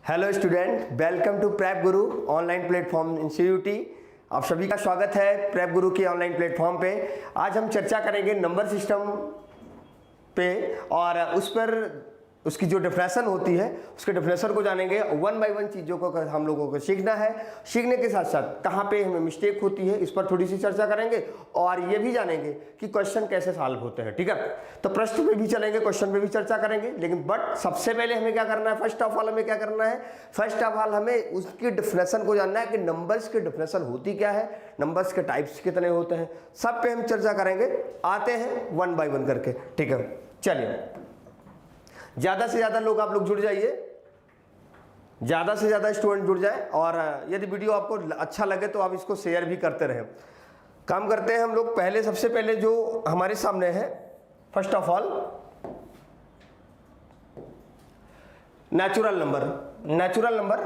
Hello student, welcome to prep guru online platform institute. आप सभी का स्वागत है प्रेप गुरु के ऑनलाइन प्लेटफॉर्म पे। आज हम चर्चा करेंगे नंबर सिस्टम पे और उस पर उसकी जो डेफिनेशन होती है उसके डेफिनेशन को जानेंगे। वन बाय वन चीज़ों को हम लोगों को सीखना है। सीखने के साथ साथ कहाँ पे हमें मिस्टेक होती है इस पर थोड़ी सी चर्चा करेंगे और ये भी जानेंगे कि क्वेश्चन कैसे सॉल्व होते हैं। ठीक है, तो प्रश्न पे भी चलेंगे, क्वेश्चन पे भी चर्चा करेंगे। लेकिन बट सबसे पहले हमें क्या करना है, फर्स्ट ऑफ ऑल हमें क्या करना है, फर्स्ट ऑफ ऑल हमें उसकी डेफिनेशन को जानना है कि नंबर्स की डेफिनेशन होती क्या है, नंबर्स के टाइप्स कितने होते हैं, सब पे हम चर्चा करेंगे। आते हैं वन बाय वन करके। ठीक है, चलिए ज़्यादा से ज़्यादा लोग आप लोग जुड़ जाइए, ज़्यादा से ज़्यादा स्टूडेंट जुड़ जाए और यदि वीडियो आपको अच्छा लगे तो आप इसको शेयर भी करते रहें। काम करते हैं हम लोग। पहले सबसे पहले जो हमारे सामने है, first of all natural number. Natural number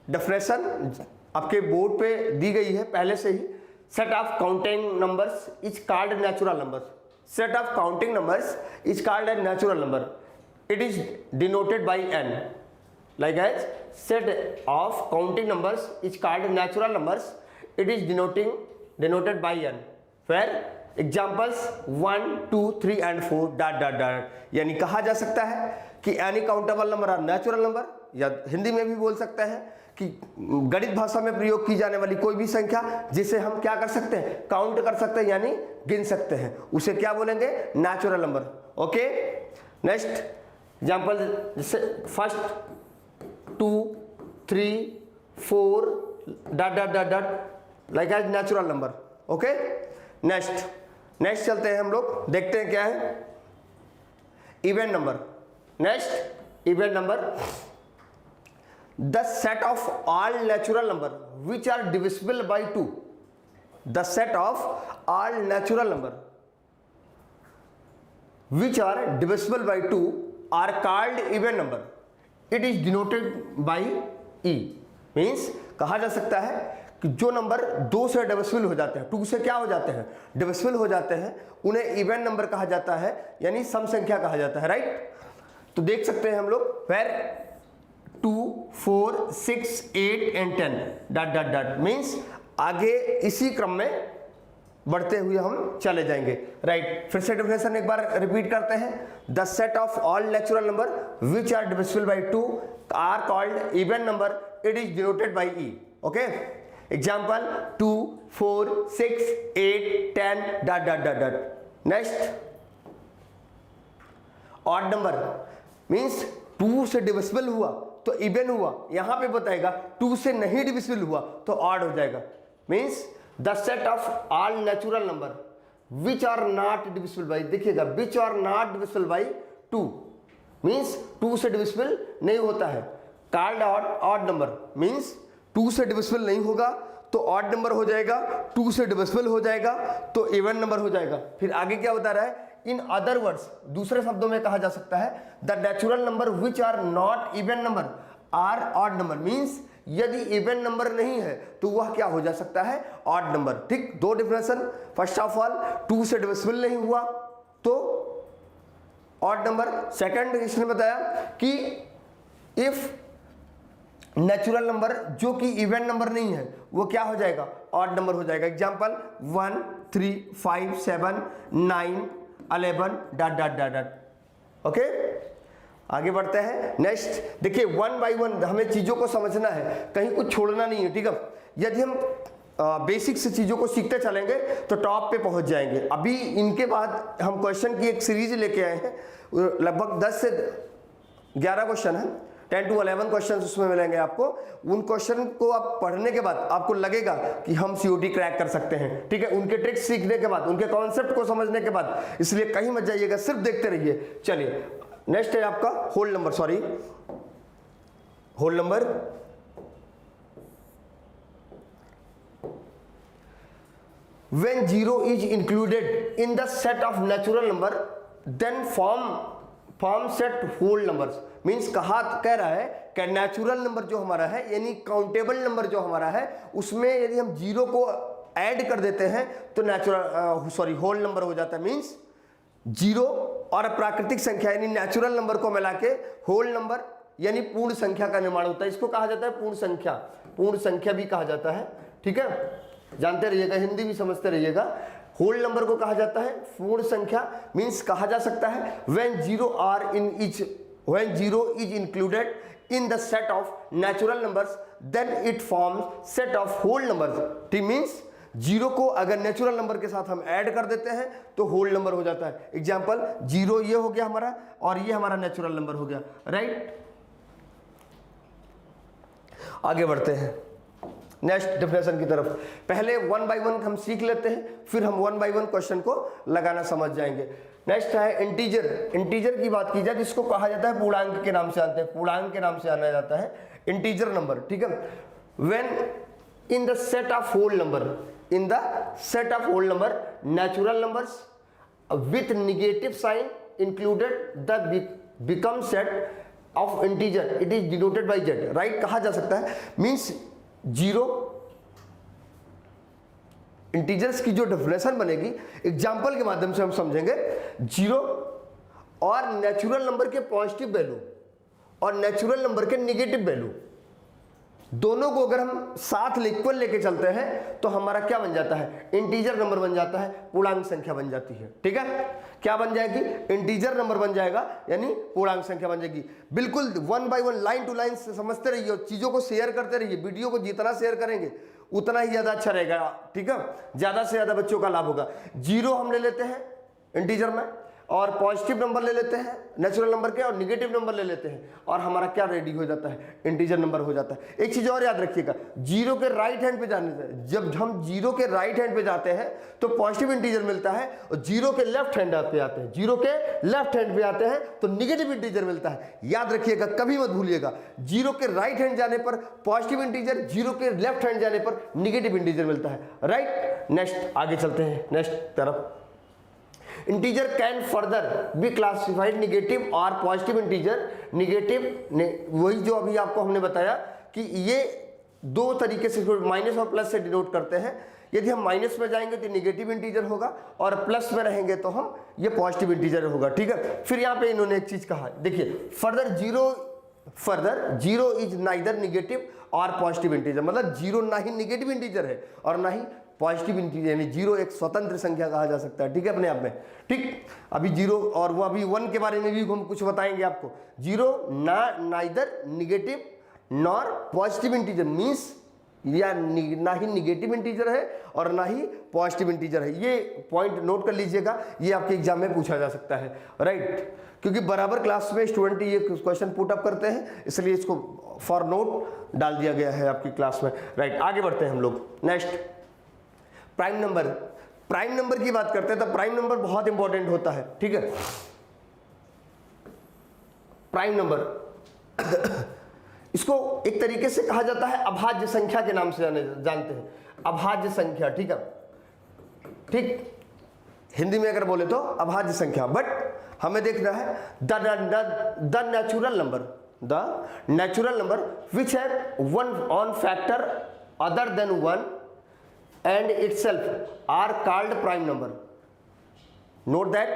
definition आपके बोर्ड पे दी गई है पहले से ही। Set of counting numbers is called natural number. Set of counting numbers is called a natural number. It is denoted by n. Like as set of counting numbers is called natural numbers. It is denoted by n. Where examples 1, 2, 3 and 4 dot dot dot. यानी कहा जा सकता है कि any countable number are natural number, या हिंदी में भी बोल सकते हैं कि गणित भाषा में प्रयोग की जाने वाली कोई भी संख्या जिसे हम क्या कर सकते हैं, काउंट कर सकते हैं यानी गिन सकते हैं, उसे क्या बोलेंगे, natural number. Okay, next example जैसे first 2, 3, 4 dot dot dot dot like as natural number. Okay, next चलते हैं हम लोग, देखते हैं क्या है even number. Next even number, the set of all natural number which are divisible by 2। The set of all natural number which are divisible by 2 are called even number. It is denoted by e. Means कहा जा सकता है कि जो number 2 से divisible हो जाते हैं, 2 से क्या हो जाते हैं, डिविजिबल हो जाते हैं, उन्हें इवन नंबर कहा जाता है, यानी सम संख्या कहा जाता है। राइट, तो देख सकते हैं हम लोग where 2, 4, 6, 8 and 10 dot dot dot means आगे इसी क्रम में बढ़ते हुए हम चले जाएंगे। राइट, फिर से डेफिनेशन एक बार रिपीट करते हैं। The set of all natural number which are divisible by 2 are called even number. It is denoted by E. Okay, example 2, 4, 6, 8, 10 dot dot dot dot. Next odd number means 2 से divisible हुआ तो even हुआ, यहां पे बताएगा 2 से नहीं divisible हुआ तो ऑड हो जाएगा। Means the set of all natural number which are not divisible by, देखिएगा which are not divisible by 2 means 2 से डिविजिबल नहीं होता है, कॉल्ड ऑड नंबर। मीन्स 2 से डिविजिबल नहीं होगा तो ऑड नंबर हो जाएगा, 2 से डिविजिबल हो जाएगा तो इवन नंबर हो जाएगा। फिर आगे क्या बता रहा है, इन अदर वर्ड्स, दूसरे शब्दों में कहा जा सकता है the natural number which are not even number are odd number. Means यदि इवन नंबर नहीं है तो वह क्या हो जा सकता है, ऑड नंबर। ठीक, दो डेफिनेशन। फर्स्ट ऑफ ऑल 2 से डिविजिबल नहीं हुआ तो ऑड नंबर। सेकंड इसने बताया कि इफ नेचुरल नंबर जो कि इवन नंबर नहीं है वो क्या हो जाएगा, ऑड नंबर हो जाएगा। Example 1, 3, 5, 7, 9, 11 dot dot dot dot. Okay, आगे बढ़ते हैं। नेक्स्ट देखिए, वन बाय वन हमें चीज़ों को समझना है, कहीं कुछ छोड़ना नहीं है। ठीक है, यदि हम बेसिक से चीज़ों को सीखते चलेंगे तो टॉप पे पहुंच जाएंगे। अभी इनके बाद हम क्वेश्चन की एक सीरीज लेके आए हैं, लगभग 10 से 11 क्वेश्चन है, 10 to 11 क्वेश्चन उसमें मिलेंगे आपको। उन क्वेश्चन को आप पढ़ने के बाद आपको लगेगा कि हम सीओटी क्रैक कर सकते हैं। ठीक है, उनके ट्रिक्स सीखने के बाद, उनके कॉन्सेप्ट को समझने के बाद, इसलिए कहीं मत जाइएगा, सिर्फ देखते रहिए। चलिए नेक्स्ट है आपका whole number, sorry whole number. When 0 is included in the set of natural number then form set whole numbers. Means कह रहा है कि नेचुरल नंबर जो हमारा है यानी काउंटेबल नंबर जो हमारा है उसमें यदि हम 0 को ऐड कर देते हैं तो होल नंबर हो जाता है। मीन्स 0 और प्राकृतिक संख्या यानी नेचुरल नंबर को मिला के होल नंबर यानी पूर्ण संख्या का निर्माण होता है। इसको कहा जाता है पूर्ण संख्या, पूर्ण संख्या भी कहा जाता है, ठीक है, जानते रहिएगा, हिंदी भी समझते रहिएगा। होल नंबर को कहा जाता है पूर्ण संख्या, मीन्स कहा जा सकता है when zero is included in the set of natural numbers then it forms set of whole numbers। ठीक, मीन्स जीरो को अगर नेचुरल नंबर के साथ हम ऐड कर देते हैं तो होल नंबर हो जाता है। एग्जांपल, जीरो ये हो गया हमारा और ये हमारा नेचुरल नंबर हो गया, राइट। आगे बढ़ते हैं नेक्स्ट डेफिनेशन की तरफ। पहले वन बाय वन हम सीख लेते हैं, फिर हम वन बाय वन क्वेश्चन को लगाना समझ जाएंगे। नेक्स्ट है इंटीजर। इंटीजर की बात की जाए जिसको कहा जाता है पूर्णांक के नाम से जानते हैं, पूर्णांक के नाम से जाना जाता है इंटीजर नंबर, ठीक है। When in the set of whole number, in the set of whole number natural numbers with negative sign included they become set of integer, it is denoted by Z, right, कहा जा सकता है। Means zero integers की जो definition बनेगी example के माध्यम से हम समझेंगे। जीरो और नेचुरल नंबर के पॉजिटिव वैल्यू और नेचुरल नंबर के नेगेटिव वैल्यू दोनों को अगर हम साथ इक्वल लेके चलते हैं तो हमारा क्या बन जाता है, इंटीजर नंबर बन जाता है, पूर्णांक संख्या बन जाती है, ठीक है। क्या बन जाएगी, इंटीजर नंबर बन जाएगा, यानी पूर्णांक संख्या बन जाएगी। बिल्कुल one by one, line to line समझते रहिए, चीजों को शेयर करते रहिए। वीडियो को जितना शेयर करेंगे उतना ही ज्यादा अच्छा रहेगा, ठीक है, ज्यादा से ज्यादा बच्चों का लाभ होगा। जीरो हम ले लेते हैं इंटीजर में और पॉजिटिव नंबर ले लेते हैं नेचुरल नंबर के और निगेटिव नंबर ले लेते हैं और हमारा क्या रेडी हो जाता है, इंटीजर नंबर हो जाता है। एक चीज और याद रखिएगा, जीरो के राइट हैंड पे जाने से, जब हम जीरो के राइट हैंड पे जाते हैं तो पॉजिटिव इंटीजर मिलता है और जीरो के लेफ्ट हैंड पे आते हैं, जीरो के लेफ्ट हैंड पे आते हैं तो निगेटिव इंटीजर मिलता है। याद रखिएगा, कभी मत भूलिएगा, जीरो के राइट हैंड जाने पर पॉजिटिव इंटीजर, जीरो के लेफ्ट हैंड जाने पर निगेटिव इंटीजर मिलता है, राइट। नेक्स्ट आगे चलते हैं नेक्स्ट तरफ। Integer can further be classified negative और पॉजिटिव इंटीजर। नेगेटिव वही जो अभी आपको हमने बताया कि ये दो तरीके से माइनस और प्लस से डिनोट करते हैं। यदि हम माइनस में जाएंगे तो नेगेटिव इंटीजर होगा और प्लस में रहेंगे तो हम ये पॉजिटिव इंटीजर होगा, ठीक है। फिर यहाँ पे इन्होंने एक चीज कहा, देखिए, further zero is neither negative और पॉजिटिव इंटीजर, मतलब जीरो ना ही नेगेटिव इंटीजर है और ना ही पॉजिटिव इंटीजर, यानी जीरो एक स्वतंत्र संख्या कहा जा सकता है, ठीक है, अपने आप में, ठीक। अभी जीरो और वो अभी वन के बारे में भी हम कुछ बताएंगे आपको। Zero neither negative nor positive integer, means या ना ही नेगेटिव इंटीजर है और ना ही पॉजिटिव इंटीजर है। ये पॉइंट नोट कर लीजिएगा, ये आपके एग्जाम में पूछा जा सकता है, राइट, क्योंकि बराबर क्लास में स्टूडेंट ये क्वेश्चन पुट अप करते हैं, इसलिए इसको फॉर नोट डाल दिया गया है आपकी क्लास में, राइट। आगे बढ़ते हैं हम लोग। Next prime number. Prime number की बात करते हैं तो प्राइम नंबर बहुत इंपॉर्टेंट होता है, ठीक है। प्राइम नंबर इसको एक तरीके से कहा जाता है अभाज्य संख्या के नाम से जानते हैं, अभाज्य संख्या, ठीक है, ठीक, हिंदी में अगर बोले तो अभाज्य संख्या। बट हमें देखना है the natural number which have one on factor other than one and itself are called prime number. Note that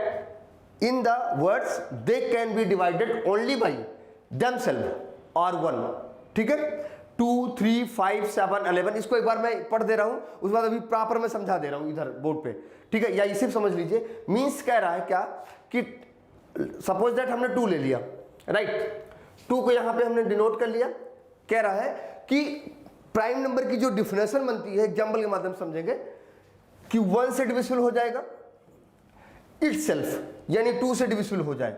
in the words they can be divided only by themselves or one, ठीक है। 2, 3, 5, 7, 11, इसको एक बार मैं पढ़ दे रहा हूं, उसके बाद अभी प्रॉपर में समझा दे रहा हूं इधर बोर्ड पे, ठीक है, या इसे समझ लीजिए। मीन्स कह रहा है क्या कि सपोज दैट हमने 2 ले लिया, राइट, 2 को यहां पे हमने डिनोट कर लिया। कह रहा है कि प्राइम नंबर की जो डिफिनेशन बनती है एग्जाम्पल के माध्यम से समझेंगे कि 1 से डिविजिबल हो जाएगा इटसेल्फ, यानी 2 से डिविजिबल हो जाए,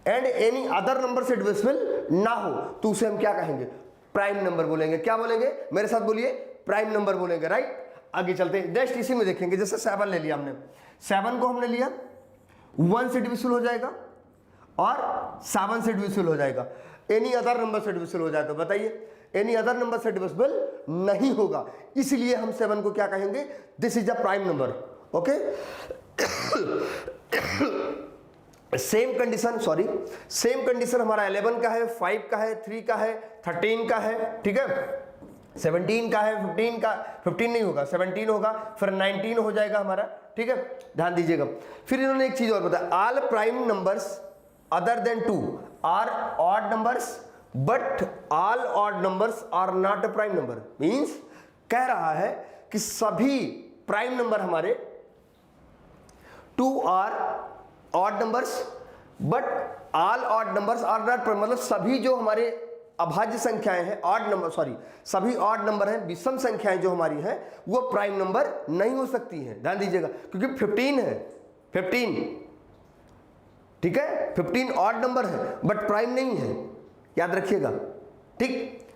एंड एनी अदर नंबर से डिविजिबल ना हो तो उसे हम क्या कहेंगे, प्राइम नंबर बोलेंगे। क्या बोलेंगे, मेरे साथ बोलिए, प्राइम नंबर बोलेंगे, राइट। आगे चलते हैं, नेक्स्ट इसी में देखेंगे। जैसे 7 ले लिया हमने, 7 को हमने लिया, 1 से डिविजिबल हो जाएगा और 7 से डिविजिबल हो जाएगा। एनी अदर नंबर से डिविजिबल हो जाए तो बताइए, एनी अदर नंबर से डिविजिबल नहीं होगा, इसलिए हम 7 को क्या कहेंगे, this is a prime number, okay. Same condition हमारा 11 का है, 5 का है, 3 का है, 13 का है, ठीक है, 17 का है, 15 नहीं होगा, 17 होगा, फिर 19 हो जाएगा हमारा, ठीक है, ध्यान दीजिएगा। फिर इन्होंने एक चीज और बताया, all prime numbers other than 2 are odd numbers but all odd numbers are not a prime number. Means कह रहा है कि सभी प्राइम नंबर हमारे 2 are odd numbers but all odd numbers are not, मतलब सभी जो हमारे अभाज्य संख्याएं हैं, ऑड नंबर, सॉरी सभी ऑड नंबर हैं, विषम संख्याएं जो हमारी हैं वो प्राइम नंबर नहीं हो सकती हैं। ध्यान दीजिएगा क्योंकि 15 है, 15 ठीक है, 15 ऑड नंबर है बट प्राइम नहीं है, याद रखिएगा। ठीक,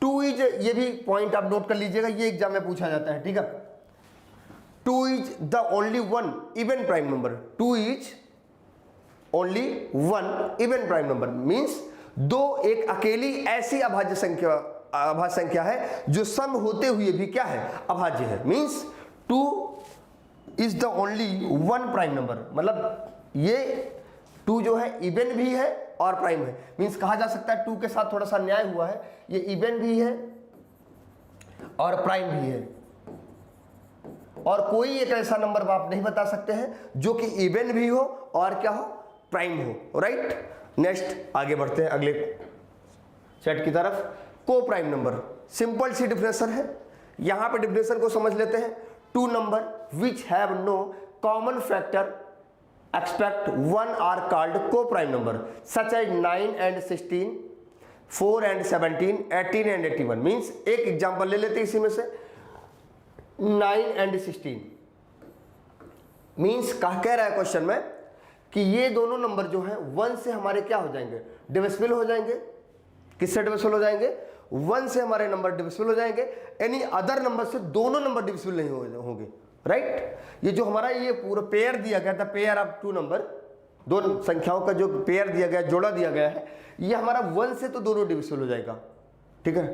2 इज, ये भी पॉइंट आप नोट कर लीजिएगा, ये एग्जाम में पूछा जाता है। ठीक है, 2 is the only one even prime number. 2 is only one even prime number means 2 एक अकेली ऐसी अभाज्य संख्या है जो सम होते हुए भी क्या है, अभाज्य है। Means 2 is the only one prime number, मतलब ये 2 जो है इवन भी है और प्राइम है। मीन्स कहा जा सकता है 2 के साथ थोड़ा सा न्याय हुआ है, ये इवन भी है और प्राइम भी है, और कोई एक ऐसा नंबर आप नहीं बता सकते हैं जो कि इवन भी हो और क्या हो, प्राइम हो। राइट, नेक्स्ट आगे बढ़ते हैं अगले सेट की तरफ। को प्राइम नंबर, सिंपल सी डिफिनेशन है, यहां पे डिफिनेशन को समझ लेते हैं। 2 number which have no common factor expect 1 are called को prime number such as 9 and 16, 4 and 17, 18 and 81। मीन्स एक एग्जाम्पल ले लेते हैं इसी में से, 9 एंड 16 मीन्स कह रहा है क्वेश्चन में कि ये दोनों नंबर जो हैं 1 से हमारे क्या हो जाएंगे, डिविजिबल हो जाएंगे। किससे डिविजिबल हो जाएंगे, 1 से हमारे नंबर डिविजिबल हो जाएंगे, एनी अदर नंबर से दोनों नंबर डिविजिबल नहीं होंगे। राइट, ये जो हमारा ये पूरा पेयर दिया गया था, पेयर ऑफ 2 नंबर, दो संख्याओं का जो पेयर दिया गया, जोड़ा दिया गया है, ये हमारा 1 से तो दोनों डिविजिबल हो जाएगा। ठीक है,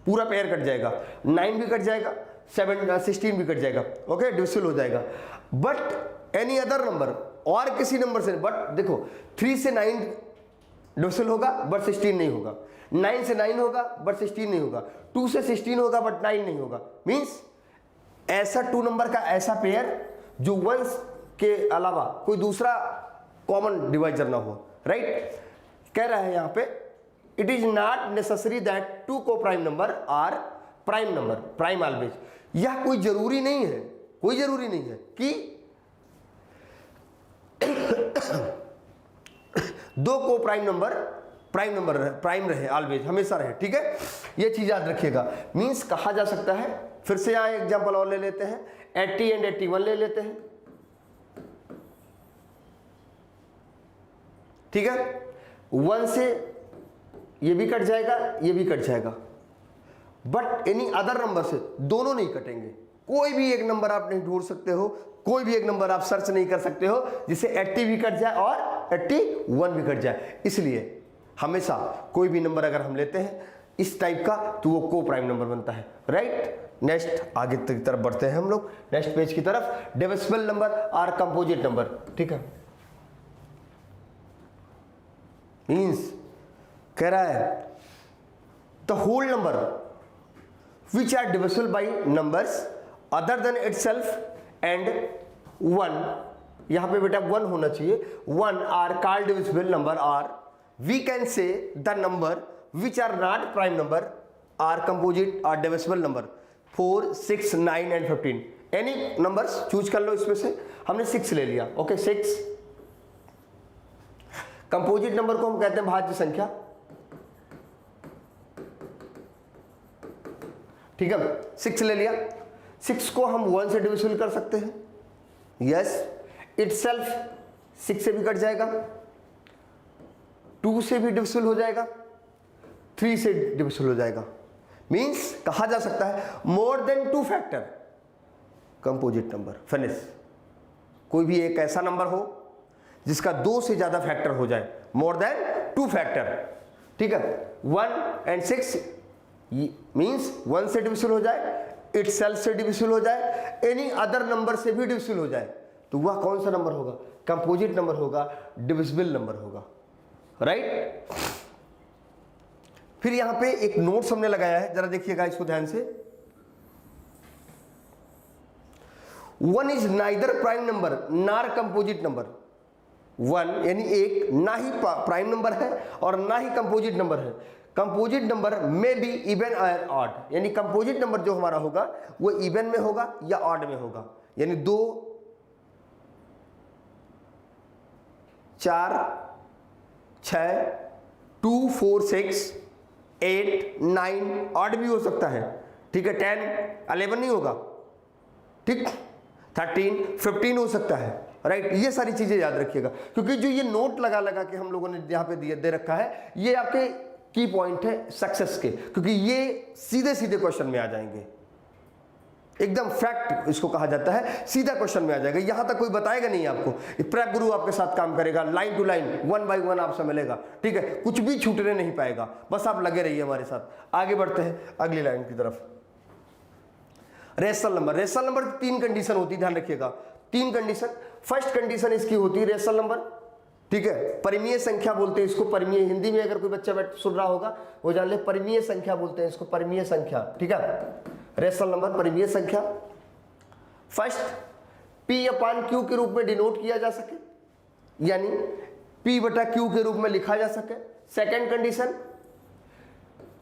पूरा पेयर कट जाएगा, 9 भी कट जाएगा, 16 भी कट जाएगा, ओके, डिविजिबल हो जाएगा। बट एनी अदर नंबर, और किसी नंबर से, बट देखो 3 से 9 डिविजिबल होगा बट 16 नहीं होगा, 9 से 9 होगा बट 16 नहीं होगा, 2 से 16 होगा बट 9 नहीं होगा। मीन्स ऐसा 2 नंबर का ऐसा पेयर जो 1 के अलावा कोई दूसरा कॉमन डिवाइजर ना हो। राइट, कह रहा है यहां पे it is not necessary that 2 को prime number are prime number, prime always. यह कोई जरूरी नहीं है, कोई जरूरी नहीं है कि 2 को प्राइम नंबर प्राइम रहे, ऑलवेज, हमेशा रहे। ठीक है, ये चीज याद रखिएगा। मींस कहा जा सकता है, फिर से यहां एग्जांपल और ले लेते हैं, 80 एंड 81 ले लेते हैं। ठीक है, 1 से ये भी कट जाएगा, ये भी कट जाएगा, बट एनी अदर नंबर से दोनों नहीं कटेंगे। कोई भी एक नंबर आप नहीं ढूंढ सकते हो, कोई भी एक नंबर आप सर्च नहीं कर सकते हो जिसे 80 भी कट जाए और 81 भी कट जाए। इसलिए हमेशा कोई भी नंबर अगर हम लेते हैं इस टाइप का तो वो को प्राइम नंबर बनता है। राइट, नेक्स्ट आगे की तरफ बढ़ते हैं हम लोग, नेक्स्ट पेज की तरफ। Divisible number are composite number. ठीक है, मीन्स कह रहा है the whole number which are divisible by numbers other than itself and 1, यहां पे बेटा 1 होना चाहिए, 1 are called divisible number, are we can say the number which are not prime number are composite are divisible number. 4, 6, 9 and 15 any numbers choose कर लो इसमें से। हमने 6 ले लिया, ओके 6 कंपोजिट नंबर को हम कहते हैं भाज्य संख्या। ठीक है, 6 ले लिया, 6 को हम 1 से डिविजिबल कर सकते हैं। यस, इटसेल्फ 6 से भी कट जाएगा, 2 से भी डिविजिबल हो जाएगा, 3 से डिविजिबल हो जाएगा। मींस कहा जा सकता है more than 2 factor composite number. Finish, कोई भी एक ऐसा नंबर हो जिसका 2 से ज्यादा फैक्टर हो जाए, मोर देन 2 फैक्टर। ठीक है, 1 एंड 6 मीन्स 1 से डिविजिबल हो जाए, इटसेल्फ से डिविजिबल हो जाए, एनी अदर नंबर से भी डिविजिबल हो जाए, तो वह कौन सा नंबर होगा, कंपोजिट नंबर होगा, डिविजिबल नंबर होगा। राइट, फिर यहां पे एक नोट्स हमने लगाया है, जरा देखिएगा इसको ध्यान से। 1 इज नाइदर प्राइम नंबर नार कंपोजिट नंबर। वन यानी एक, ना ही प्राइम नंबर है और ना ही कंपोजिट नंबर है। कंपोजिट नंबर में भी इवन और ऑड, यानी कंपोजिट नंबर जो हमारा होगा वो इवन में होगा या ऑड में होगा, यानी 2, 4, 6, 2, 4, 6, 8, 9, ऑड भी हो सकता है, ठीक है। 10, 11 नहीं होगा, ठीक, 13, 15 हो सकता है, राइट। ये सारी चीजें याद रखिएगा, क्योंकि जो ये नोट लगा लगा के हम लोगों ने यहाँ पे दे रखा है, ये आपके की पॉइंट है सक्सेस के, क्योंकि ये सीधे सीधे क्वेश्चन में आ जाएंगे, एकदम फैक्ट इसको कहा जाता है, सीधा क्वेश्चन में आ जाएगा। यहां तक कोई बताएगा नहीं आपको, प्रेप गुरु आपके साथ काम करेगा, लाइन टू लाइन, 1 बाय 1 आपसे मिलेगा, ठीक है, कुछ भी छूटने नहीं पाएगा, बस आप लगे रहिए हमारे साथ। आगे बढ़ते हैं अगली लाइन की तरफ। Rational number, rational number 3 condition होती है, ध्यान रखिएगा, 3 कंडीशन। फर्स्ट कंडीशन इसकी होती है रेशनल नंबर, ठीक है, परिमेय संख्या बोलते हैं इसको, परिमेय, हिंदी में अगर कोई बच्चा सुन रहा होगा वो जान ले, परिमेय संख्या बोलते हैं इसको, परिमेय संख्या, ठीक है। रेशनल नंबर परिमेय संख्या। फर्स्ट, P अपान Q के रूप में डिनोट किया जा सके, यानी P बटा Q के रूप में लिखा जा सके। Second condition,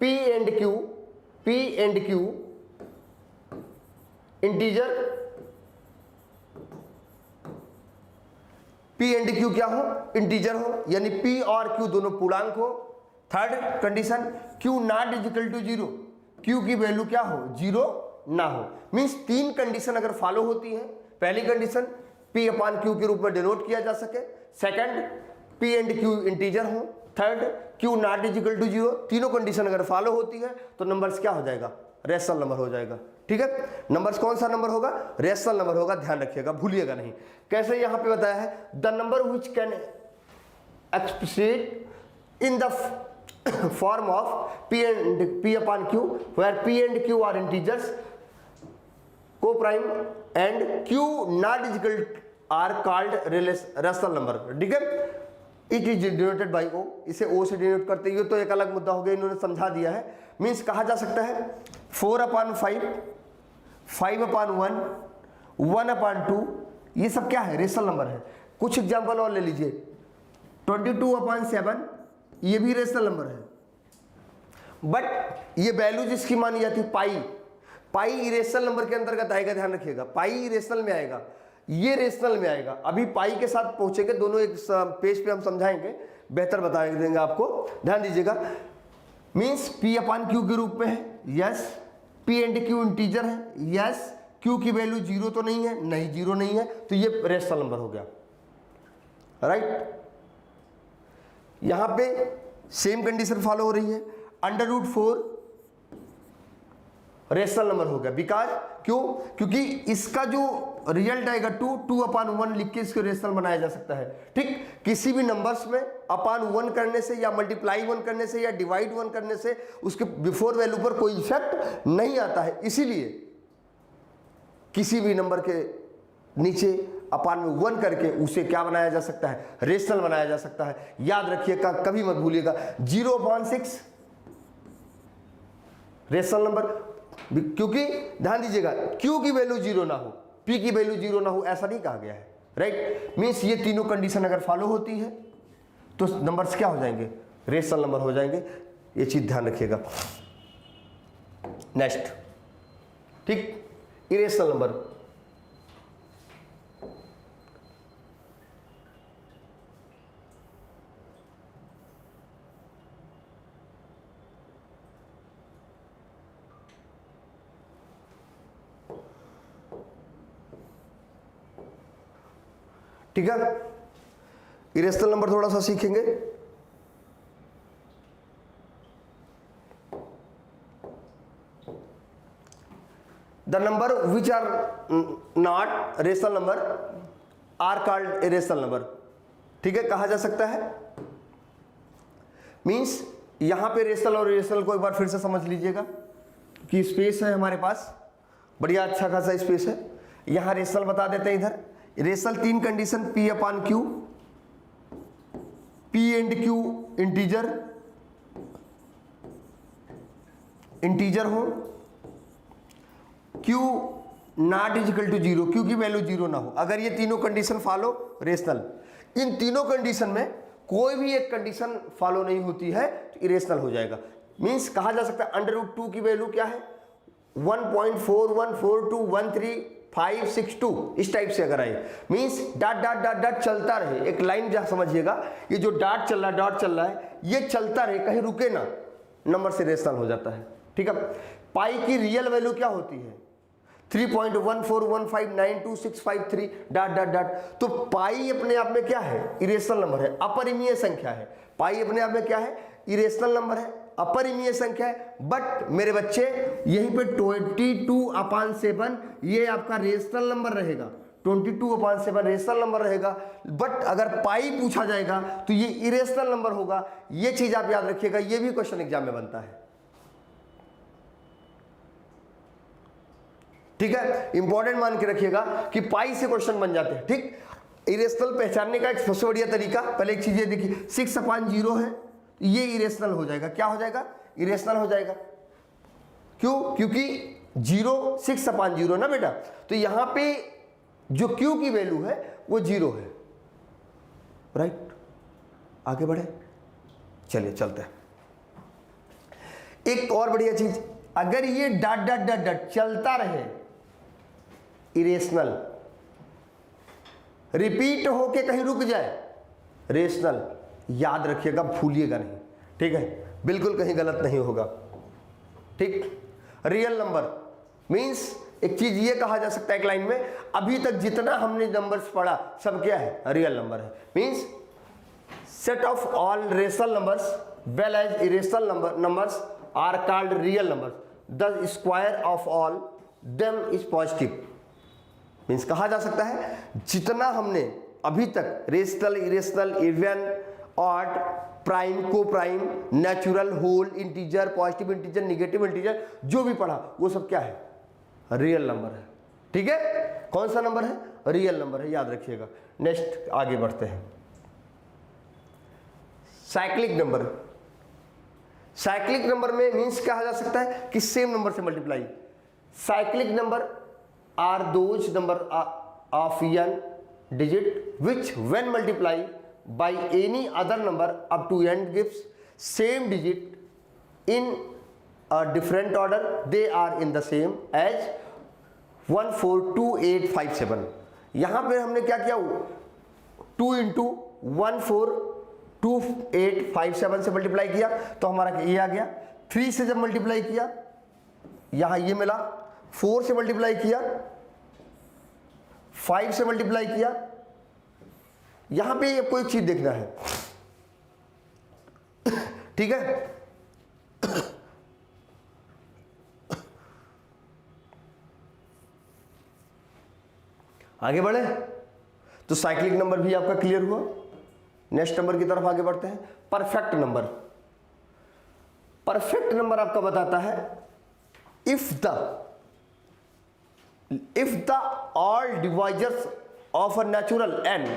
P and Q integer, P and Q क्या हो, इंटीजर हो, यानी P और Q दोनों पूर्णांक हो। Third condition, Q not equal to 0, Q की वैल्यू क्या हो, 0 ना हो। मींस 3 कंडीशन अगर फॉलो होती है, पहली कंडीशन P अपान Q के रूप में डिनोट किया जा सके, second P and Q integer हो, third Q not equal to 0, तीनों कंडीशन अगर फॉलो होती है तो नंबर्स क्या हो जाएगा, रेशनल नंबर हो जाएगा, ठीक है। नंबर्स कौन सा नंबर होगा, रेशनल नंबर होगा, ध्यान रखिएगा, भूलिएगा नहीं। कैसे यहां पे बताया है, the number which can express in the form of P upon Q, where P and Q are integers, co-prime, and Q not equal are called rational number, ठीक है। It is denoted by O, इसे O से denote करते हैं, ये तो एक अलग मुद्दा हो गया, इन्होंने समझा दिया है। मीन्स कहा जा सकता है 4/5, 5/1, 1/2, ये सब क्या है, रेशनल नंबर है। कुछ एग्जाम्पल और ले लीजिए, 22/7, ये भी रेशनल नंबर है, बट ये वैल्यू जिसकी मानी जाती है पाई इरेशनल नंबर के अंतर्गत आएगा, ध्यान रखिएगा, पाई इरेशनल में आएगा, ये रेशनल में आएगा। अभी पाई के साथ पहुंचेंगे, दोनों एक पेज पे हम समझाएंगे, बेहतर बता देंगे आपको, ध्यान दीजिएगा। मींस P अपान Q के रूप में है, yes. P and Q integer है, यस। Q की वैल्यू 0 तो नहीं है, नहीं 0 नहीं है, तो ये रेशनल नंबर हो गया, राइट। यहां पे सेम कंडीशन फॉलो हो रही है, √4 रेशनल नंबर हो गया, बिकॉज क्यों, क्योंकि इसका जो रिजल्ट आएगा 2/1 लिख के इसको रेशनल बनाया जा सकता है, ठीक। किसी भी नंबर्स में अपान 1 करने से या मल्टीप्लाई 1 करने से या डिवाइड 1 करने से उसके बिफोर वैल्यू पर कोई इफेक्ट नहीं आता है, इसीलिए किसी भी नंबर के नीचे अपान में 1 करके उसे क्या बनाया जा सकता है, रेशनल बनाया जा सकता है। याद रखिएगा, कभी मत भूलिएगा, 0/6 रेशनल नंबर, क्योंकि ध्यान दीजिएगा Q की वैल्यू 0 ना हो, P की वैल्यू 0 ना हो, ऐसा नहीं कहा गया है, राइट। मीन्स ये तीनों कंडीशन अगर फॉलो होती है तो नंबर्स क्या हो जाएंगे, रेशनल नंबर हो जाएंगे, ये चीज ध्यान रखिएगा। नेक्स्ट, ठीक, इरेशनल नंबर। ठीक है, इरेशनल नंबर थोड़ा सा सीखेंगे। The number which are not rational number are called irrational number, ठीक है, कहा जा सकता है। मींस यहां पे रेशनल और इरेशनल को एक बार फिर से समझ लीजिएगा कि स्पेस है हमारे पास, बढ़िया अच्छा खासा स्पेस है। यहां रेशनल बता देते हैं, इधर rational 3 condition, P upon Q, P and Q integer हो, Q not equal to 0, Q की वैल्यू 0 ना हो। अगर ये तीनों कंडीशन फॉलो, रेशनल। इन तीनों कंडीशन में कोई भी एक कंडीशन फॉलो नहीं होती है तो इरेशनल हो जाएगा। मींस कहा जा सकता है √2 की वैल्यू क्या है 1.414213 इस टाइप से अगर आए, means dot dot dot dot चलता रहे, एक लाइन जहां समझिएगा, ये जो डॉट चल रहा है ये चलता रहे, कहीं रुके ना, नंबर से रेशनल हो जाता है। ठीक है, पाई की रियल वैल्यू क्या होती है 3.141592653 डॉट डॉट डॉट। तो पाई अपने आप में क्या है, इरेशनल नंबर है, अपरिमेय संख्या है। पाई अपने आप में क्या है, इरेशनल नंबर है, अपरिमेय संख्या है। बट मेरे बच्चे यहीं पे 22/7 ये आपका रेशनल नंबर रहेगा, 22/7 रेशनल नंबर रहेगा। बट अगर पाई पूछा जाएगा तो ये इरेशनल नंबर होगा। ये चीज आप याद रखिएगा, ये भी क्वेश्चन एग्जाम में बनता है। ठीक है, इंपॉर्टेंट मान के रखिएगा कि पाई से क्वेश्चन बन जाते हैं। ठीक, इरेशनल पहचानने का एक सबसे बढ़िया तरीका, पहले एक चीज ये देखिए 6/0 है, ये इरेशनल हो जाएगा। क्या हो जाएगा, इरेशनल हो जाएगा। क्यों, क्योंकि 0 6/0 ना बेटा, तो यहां पे जो Q की वैल्यू है वो 0 है। राइट, आगे बढ़े, चलिए चलते हैं। एक और बढ़िया चीज, अगर ये डॉट डॉट डॉट डॉट चलता रहे, इरेशनल, रिपीट होके कहीं रुक जाए, रेशनल। याद रखिएगा, भूलिएगा नहीं। ठीक है, बिल्कुल कहीं गलत नहीं होगा। ठीक, रियल नंबर मींस एक चीज ये कहा जा सकता है एक लाइन में, अभी तक जितना हमने नंबर्स पढ़ा सब क्या है, रियल नंबर है। Means set of all rational numbers well as irrational numbers are called real numbers, the square of all them is positive. Means कहा जा सकता है जितना हमने अभी तक rational, irrational, even, odd, prime, coprime, natural, whole, integer, positive integer, negative integer जो भी पढ़ा वो सब क्या है, रियल नंबर है। ठीक है, कौन सा नंबर है, रियल नंबर है, याद रखिएगा। नेक्स्ट आगे बढ़ते हैं, साइक्लिक नंबर। साइक्लिक नंबर में मीन्स कहा जा सकता है कि सेम नंबर से multiply. Cyclic number are those number of n digit which when multiplied by any other number up to n gives same digit in a different order, they are in the same as 142857। यहां पे हमने क्या किया, 2 × 142857 से multiply किया तो हमारा ये आ गया। 3 से जब मल्टीप्लाई किया यहां ये मिला, 4 से मल्टीप्लाई किया, 5 से मल्टीप्लाई किया। यहां पे आपको एक चीज देखना है, ठीक है, आगे बढ़े तो साइक्लिक नंबर भी आपका क्लियर हुआ। नेक्स्ट नंबर की तरफ आगे बढ़ते हैं, परफेक्ट नंबर। परफेक्ट नंबर आपका बताता है if the all divisors of a natural n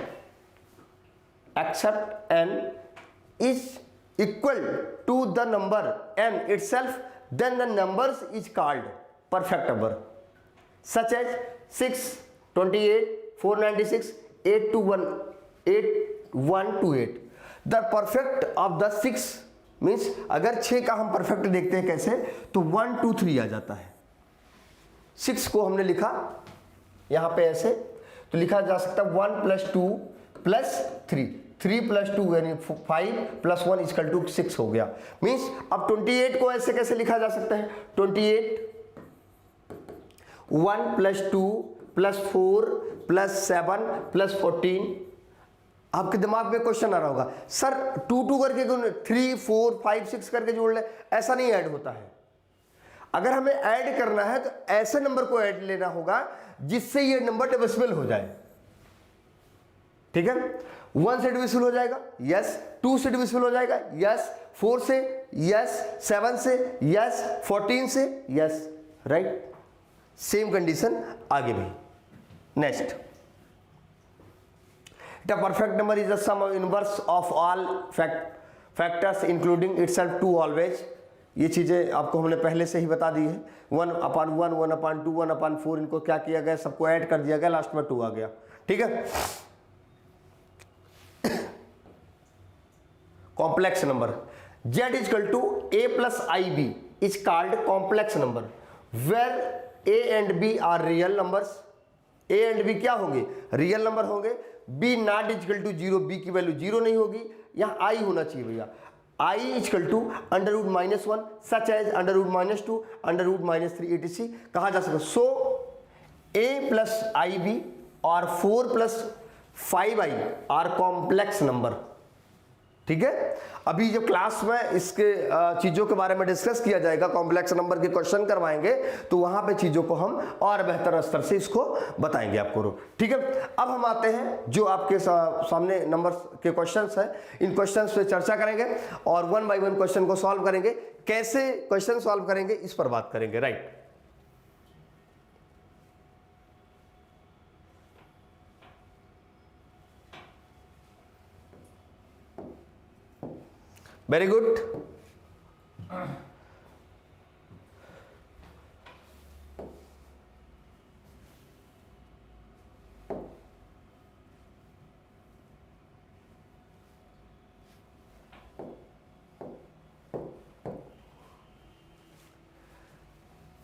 except n is equal to the number n itself, then the numbers is called perfect number, such as 6, 28, 496, 8128। the perfect of the 6 means अगर 6 का हम perfect देखते हैं कैसे, तो 1 2 3 आ जाता है। 6 को हमने लिखा यहां पे ऐसे, तो लिखा जा सकता है 1 + 2 + 3, 3 + 2 यानी 5 + 1 = 6 हो गया। मीन्स अब 28 को ऐसे कैसे लिखा जा सकता है, 28 1 + 2 + 4 + 7 + 14। आपके दिमाग में क्वेश्चन आ रहा होगा, सर 2 2 करके 3 4 5 6 करके जोड़ ले, ऐसा नहीं ऐड होता है। अगर हमें ऐड करना है तो ऐसे नंबर को ऐड लेना होगा जिससे ये नंबर डिविजिबल हो जाए। ठीक है, 1 से डिविजिबल हो जाएगा, यस, 2 से डिविजिबल हो जाएगा, यस, 4 से, यस, 7 से, यस, 14 से, यस, राइट। सेम कंडीशन आगे भी। Next, the perfect number is the sum inverse of all factors including itself to always. ये चीज़ें आपको हमने पहले से ही बता दी है। 1/1, 1/2, 1/4, इनको क्या किया गया, सबको ऐड कर दिया गया, लास्ट में 2 आ गया। ठीक है, complex number. z is equal to a plus i b is called complex number where a and b are real numbers. a and b क्या होंगे? रियल नंबर होंगे। b not is equal to zero, b की value zero नहीं होगी। यहाँ i होना चाहिए भैया, i is equal to under root minus one such as under root minus two under root minus three etc कहा जा सकता। सो a प्लस आई बी और 4 plus 5i are complex number. ठीक है, अभी जब क्लास में इसके चीज़ों के बारे में डिस्कस किया जाएगा, कॉम्प्लेक्स नंबर के क्वेश्चन करवाएंगे, तो वहां पे चीज़ों को हम और बेहतर स्तर से इसको बताएंगे आपको। ठीक है, अब हम आते हैं जो आपके सामने नंबर्स के क्वेश्चंस हैं, इन क्वेश्चंस पे चर्चा करेंगे और वन बाय वन क्वेश्चन को सॉल्व करेंगे। कैसे क्वेश्चन सॉल्व करेंगे इस पर बात करेंगे। Right, very good.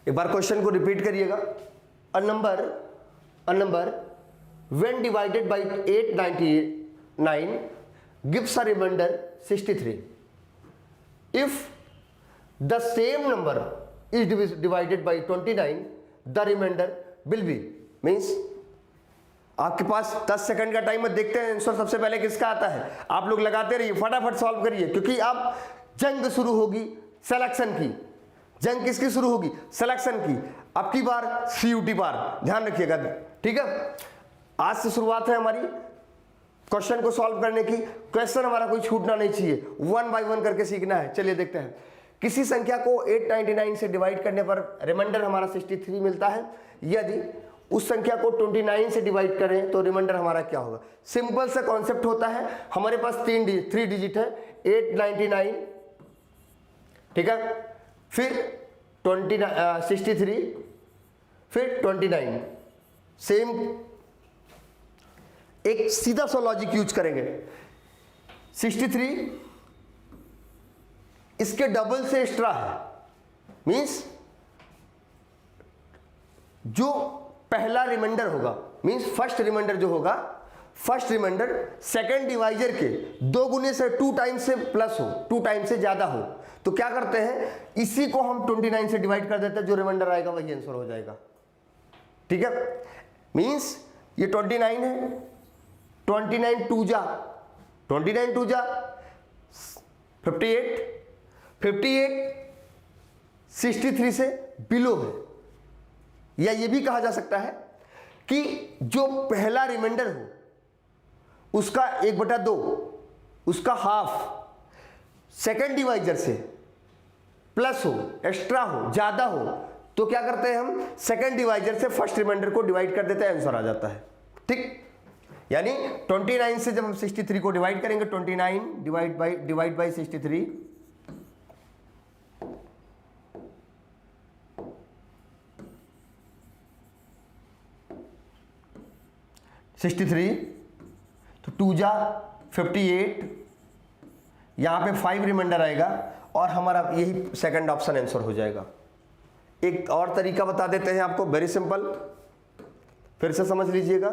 एक बार क्वेश्चन को रिपीट करिएगा। A number when divided by 899 gives a remainder 63। If the same number is divided by 29, the remainder will be means आपके पास 10 सेकंड का टाइम है, देखते हैं आंसर सबसे पहले किसका आता है। आप लोग लगाते रहिए, फटाफट सॉल्व करिए, क्योंकि अब जंग शुरू होगी सिलेक्शन की। जंग किसकी शुरू होगी? सिलेक्शन की। अब की बार CUT बार, ध्यान रखिएगा। ठीक है, आज से शुरुआत है हमारी क्वेश्चन को सॉल्व करने की। क्वेश्चन हमारा कोई छूटना नहीं चाहिए, वन बाय वन करके सीखना है। चलिए देखते हैं। किसी संख्या को 899 से डिवाइड करने पर रिमाइंडर हमारा 63 मिलता है। यदि उस संख्या को 29 से डिवाइड करें तो रिमाइंडर हमारा क्या होगा? सिंपल सा कॉन्सेप्ट होता है। हमारे पास 3 डिजिट है, 899, ठीक है, फिर 63, फिर 29। सेम एक सीधा सा लॉजिक यूज करेंगे। 63 इसके डबल से एक्स्ट्रा है, मींस जो पहला रिमाइंडर होगा, मींस फर्स्ट रिमाइंडर जो होगा, फर्स्ट रिमाइंडर सेकंड डिवाइजर के 2 गुने से 2 टाइम्स से प्लस हो, 2 टाइम्स से ज्यादा हो, तो क्या करते हैं, इसी को हम 29 से डिवाइड कर देते हैं। जो रिमाइंडर आएगा वही आंसर हो जाएगा। ठीक है, मींस ये 29 है, 29 टू जा 58, 63 से बिलो है। या ये भी कहा जा सकता है कि जो पहला रिमाइंडर हो उसका 1/2, उसका हाफ सेकंड डिवाइजर से प्लस हो, एक्स्ट्रा हो, ज्यादा हो, तो क्या करते हैं हम, सेकंड डिवाइजर से फर्स्ट रिमाइंडर को डिवाइड कर देते हैं, आंसर आ जाता है। ठीक, यानी 29 से जब हम 63 को डिवाइड करेंगे, 29 डिवाइड बाई 63, तो 2 जा 58, यहां पे 5 रिमाइंडर आएगा और हमारा यही सेकंड ऑप्शन आंसर हो जाएगा। एक और तरीका बता देते हैं आपको, वेरी सिंपल, फिर से समझ लीजिएगा।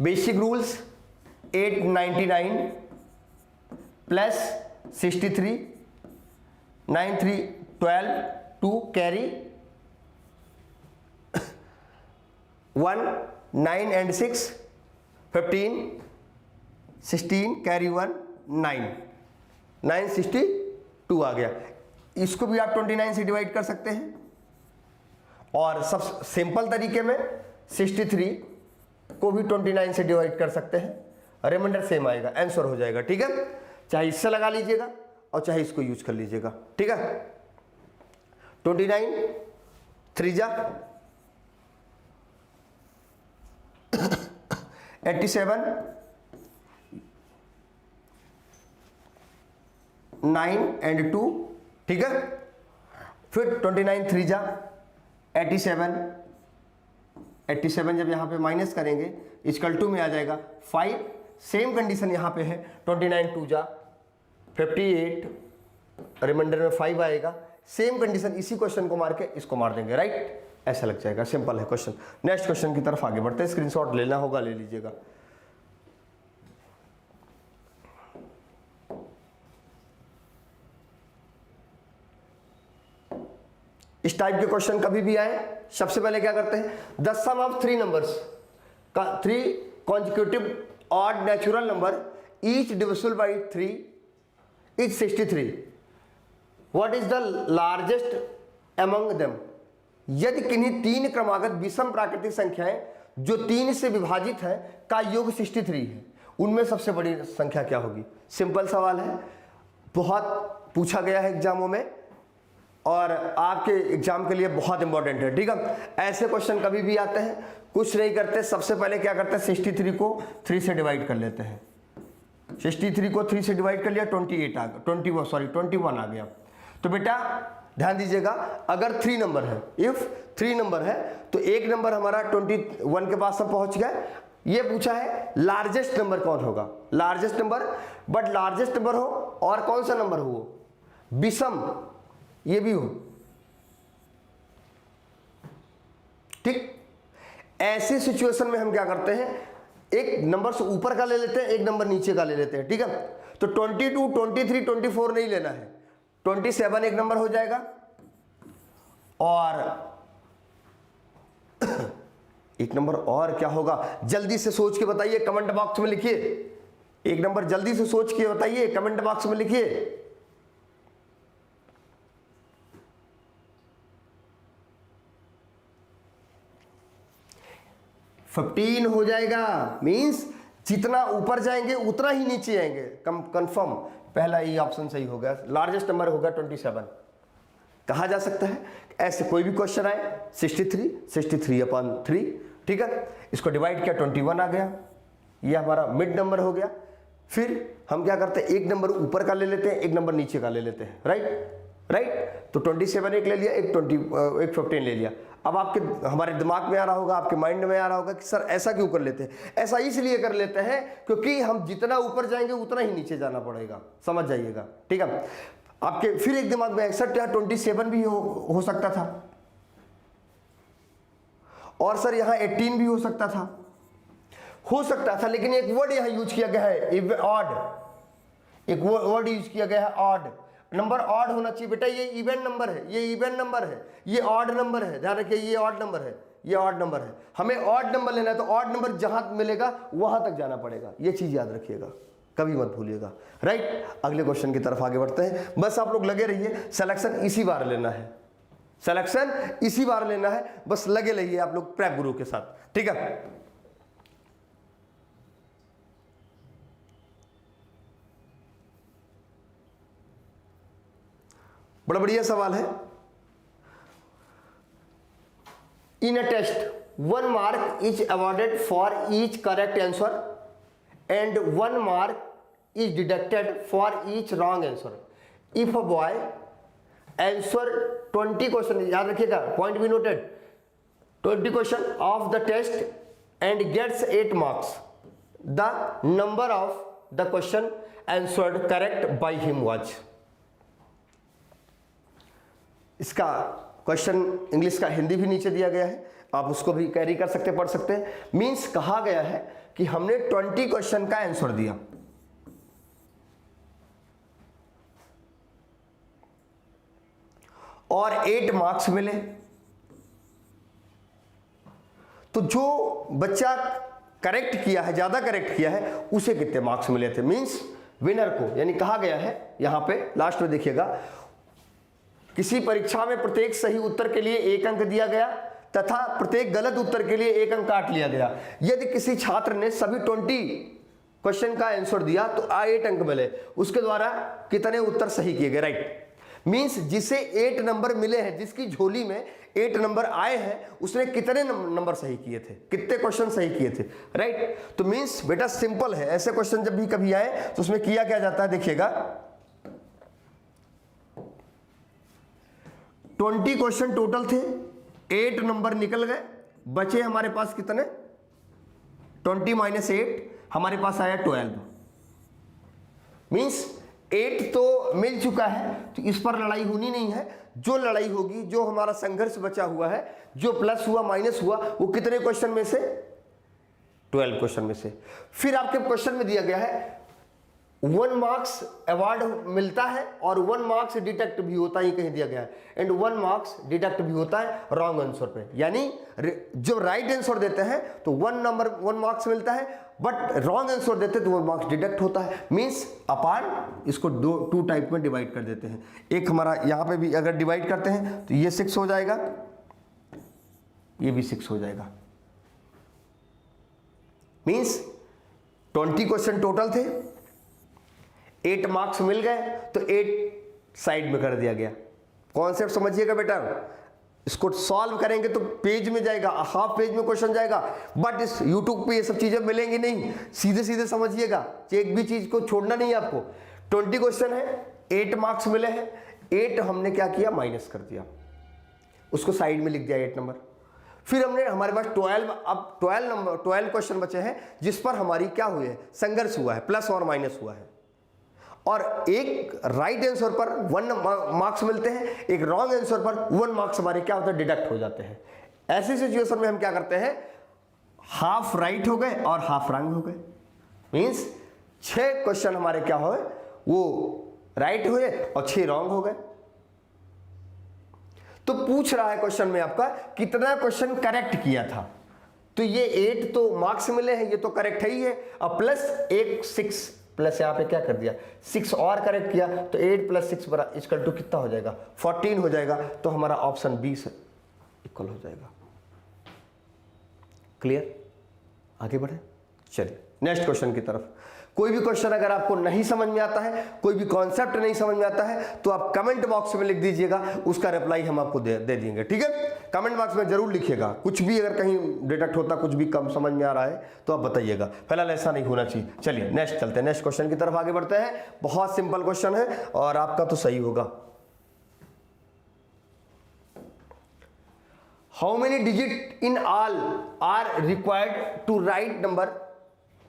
Basic rules 899 plus 63, 9 3 12, 2 carry 1, 9 and 6 15, 16 carry 1 9, 962 आ गया। इसको भी आप 29 से डिवाइड कर सकते हैं, और सब सिंपल तरीके में 63 को भी 29 से डिवाइड कर सकते हैं, रिमाइंडर सेम आएगा, आंसर हो जाएगा। ठीक है, चाहे इससे लगा लीजिएगा और चाहे इसको यूज कर लीजिएगा। ठीक है, 29 3 जा 87, 9 and 2, ठीक है, फिर 29 3 जा 87, 87 जब यहाँ पे माइनस करेंगे इक्वल टू में आ जाएगा 5। सेम कंडीशन यहाँ पे है 29 2 जा 58, रिमाइंडर में 5 आएगा। सेम कंडीशन इसी क्वेश्चन को मार के इसको मार देंगे, राइट। ऐसा लग जाएगा, सिंपल है क्वेश्चन। नेक्स्ट क्वेश्चन की तरफ आगे बढ़ते हैं। स्क्रीनशॉट लेना होगा ले लीजिएगा। इस टाइप के क्वेश्चन कभी भी आए, सबसे पहले क्या करते हैं, द सम ऑफ 3 नंबर्स का 3 consecutive odd natural number each divisible by 3 is 63। What is the largest among them. यदि किन्हीं 3 क्रमागत विषम प्राकृतिक संख्याएं जो 3 से विभाजित है का योग 63 है, उनमें सबसे बड़ी संख्या क्या होगी। सिंपल सवाल है, बहुत पूछा गया है एग्जामों में और आपके एग्जाम के लिए बहुत इंपॉर्टेंट है, ठीक है। ऐसे क्वेश्चन कभी भी आते हैं, कुछ नहीं करते, सबसे पहले क्या करते हैं 63 को 3 से डिवाइड कर लेते हैं। 63 को 3 से डिवाइड कर लिया 28 आ गया, 21 आ गया। तो बेटा ध्यान दीजिएगा, अगर 3 नंबर है, इफ 3 नंबर है तो एक नंबर हमारा 21 के पास हम पहुंच गए। ये पूछा है लार्जेस्ट नंबर कौन होगा, largest number, but largest number हो और कौन सा नंबर हो, विषम ये भी हो, ठीक। ऐसी सिचुएशन में हम क्या करते हैं, एक नंबर से ऊपर का ले लेते हैं, एक नंबर नीचे का ले लेते हैं, ठीक है। तो 22, 23, 24 नहीं लेना है, 27 एक नंबर हो जाएगा और एक नंबर और क्या होगा, जल्दी से सोच के बताइए, कमेंट बॉक्स में लिखिए। एक नंबर जल्दी से सोच के बताइए, कमेंट बॉक्स में लिखिए। 15 हो जाएगा। मींस जितना ऊपर जाएंगे उतना ही नीचे आएंगे, कंफर्म। पहला ये ऑप्शन सही हो गया, लार्जेस्ट नंबर होगा 27। कहा जा सकता है ऐसे कोई भी क्वेश्चन आए 63/3, ठीक है। इसको डिवाइड किया 21 आ गया, ये हमारा मिड नंबर हो गया। फिर हम क्या करते हैं, एक नंबर ऊपर का ले लेते हैं, एक नंबर नीचे का ले लेते हैं, राइट। तो 27 एक ले लिया, एक 15 ले लिया। अब आपके हमारे दिमाग में आ रहा होगा, आपके माइंड में आ रहा होगा कि सर ऐसा क्यों कर लेते हैं। ऐसा इसलिए कर लेते हैं क्योंकि हम जितना ऊपर जाएंगे उतना ही नीचे जाना पड़ेगा, समझ जाइएगा, ठीक है। आपके फिर एक दिमाग में 61 या 27 भी हो सकता था, और सर यहाँ 18 भी हो सकता था, लेकिन एक वर्ड यहाँ यूज किया गया है ऑड। एक वर्ड यूज किया गया है ऑड। नंबर ऑड होना चाहिए बेटा, ये इवन नंबर है, ये इवन नंबर है, ये ऑड नंबर है। ध्यान रखिए, ये ऑड नंबर है, ये ऑड नंबर है। हमें ऑड नंबर लेना है तो ऑड नंबर जहां मिलेगा वहां तक जाना पड़ेगा, ये चीज याद रखिएगा, कभी मत भूलिएगा, राइट। अगले क्वेश्चन की तरफ आगे बढ़ते हैं। बस आप लोग लगे रहिए, सिलेक्शन इसी बार लेना है, सिलेक्शन इसी बार लेना है, बस लगे रहिए आप लोग प्रेप गुरु के साथ, ठीक है। बड़ा बढ़िया सवाल है। इन a test 1 mark is awarded for each correct answer and 1 mark is deducted for each wrong answer. If a boy answer 20 question, याद रखिएगा, point be noted, 20 question of the test and gets 8 marks, the number of the question answered correct by him was। इसका question English का हिंदी भी नीचे दिया गया है, आप उसको भी कैरी कर सकते, पढ़ सकते हैं। मींस कहा गया है कि हमने 20 क्वेश्चन का आंसर दिया और 8 मार्क्स मिले, तो जो बच्चा करेक्ट किया है, ज्यादा करेक्ट किया है, उसे कितने मार्क्स मिले थे। मींस विनर को, यानी कहा गया है यहां पे लास्ट में देखिएगा, किसी परीक्षा में प्रत्येक सही उत्तर के लिए 1 अंक दिया गया तथा प्रत्येक गलत उत्तर के लिए 1 अंक काट लिया गया। यदि किसी छात्र ने सभी 20 क्वेश्चन का आंसर दिया तो 8 अंक मिले, उसके द्वारा कितने उत्तर सही किए गए, राइट। मींस जिसे 8 नंबर मिले हैं, जिसकी झोली में 8 नंबर आए हैं, उसने कितने नंबर सही किए थे, कितने क्वेश्चन सही किए थे, राइट। तो मींस बेटा सिंपल है, ऐसे क्वेश्चन जब भी कभी आए तो उसमें किया क्या जाता है, देखिएगा 20 क्वेश्चन टोटल थे, 8 नंबर निकल गए, बचे हमारे पास कितने, 20 माइनस 8, हमारे पास आया 12। मीन्स 8 तो मिल चुका है, तो इस पर लड़ाई होनी नहीं है। जो लड़ाई होगी, जो हमारा संघर्ष बचा हुआ है, जो प्लस हुआ माइनस हुआ, वो कितने क्वेश्चन में से, 12 क्वेश्चन में से। फिर आपके क्वेश्चन में दिया गया है 1 मार्क्स अवार्ड मिलता है और 1 मार्क्स डिडक्ट भी होता है, कहीं दिया गया है, एंड 1 मार्क्स डिडक्ट भी होता है रॉन्ग आंसर पे। यानी जब राइट आंसर देते हैं तो 1 मार्क्स मिलता है, बट रॉन्ग आंसर देते तो 1 मार्क्स डिडक्ट होता है। मीन्स अपार्ट इसको 2 टाइप में डिवाइड कर देते हैं। एक हमारा यहां पे भी अगर डिवाइड करते हैं तो ये 6 हो जाएगा, ये भी 6 हो जाएगा। मीन्स 20 क्वेश्चन टोटल थे, 8 मार्क्स मिल गए, तो 8 साइड में कर दिया गया। कॉन्सेप्ट समझिएगा बेटा, इसको सॉल्व करेंगे तो पेज में जाएगा, हाफ पेज में क्वेश्चन जाएगा, बट इस यूट्यूब पे ये सब चीजें मिलेंगी नहीं। सीधे सीधे समझिएगा, एक भी चीज को छोड़ना नहीं है आपको। 20 क्वेश्चन है, 8 मार्क्स मिले हैं, 8 हमने क्या किया, माइनस कर दिया, उसको साइड में लिख दिया 8 नंबर। फिर हमने, हमारे पास 12, अब 12 क्वेश्चन बचे हैं जिस पर हमारी क्या हुई है, संघर्ष हुआ है, प्लस और माइनस हुआ है। और एक राइट आंसर पर 1 मार्क्स मिलते हैं, एक रॉन्ग आंसर पर 1 मार्क्स हमारे क्या होते हैं, डिडक्ट हो जाते हैं। ऐसी सिचुएशन में हम क्या करते हैं, हाफ राइट हो गए और हाफ रॉन्ग हो गए। मींस 6 क्वेश्चन हमारे क्या हुए, वो राइट हुए और 6 रॉन्ग हो गए। तो पूछ रहा है क्वेश्चन में आपका कितना क्वेश्चन करेक्ट किया था, तो ये 8 तो मार्क्स मिले हैं, ये तो करेक्ट है ही है, और प्लस एक 6 प्लस यहां पे क्या कर दिया, 6 और करेक्ट किया, तो 8 + 6 = कितना हो जाएगा, 14 हो जाएगा। तो हमारा ऑप्शन 20 इक्वल हो जाएगा। क्लियर, आगे बढ़े, चलिए नेक्स्ट क्वेश्चन की तरफ। कोई भी क्वेश्चन अगर आपको नहीं समझ में आता है, कोई भी कॉन्सेप्ट नहीं समझ में आता है, तो आप कमेंट बॉक्स में लिख दीजिएगा, उसका रिप्लाई हम आपको दे देंगे। ठीक है, कमेंट बॉक्स में जरूर लिखिएगा। कुछ भी अगर कहीं डिडक्ट होता, कुछ भी कम समझ में आ रहा है तो आप बताइएगा, फिलहाल ऐसा नहीं होना चाहिए। चलिए नेक्स्ट चलते हैं, नेक्स्ट क्वेश्चन की तरफ आगे बढ़ते हैं। बहुत सिंपल क्वेश्चन है और आपका तो सही होगा। How many digit in all are required to write number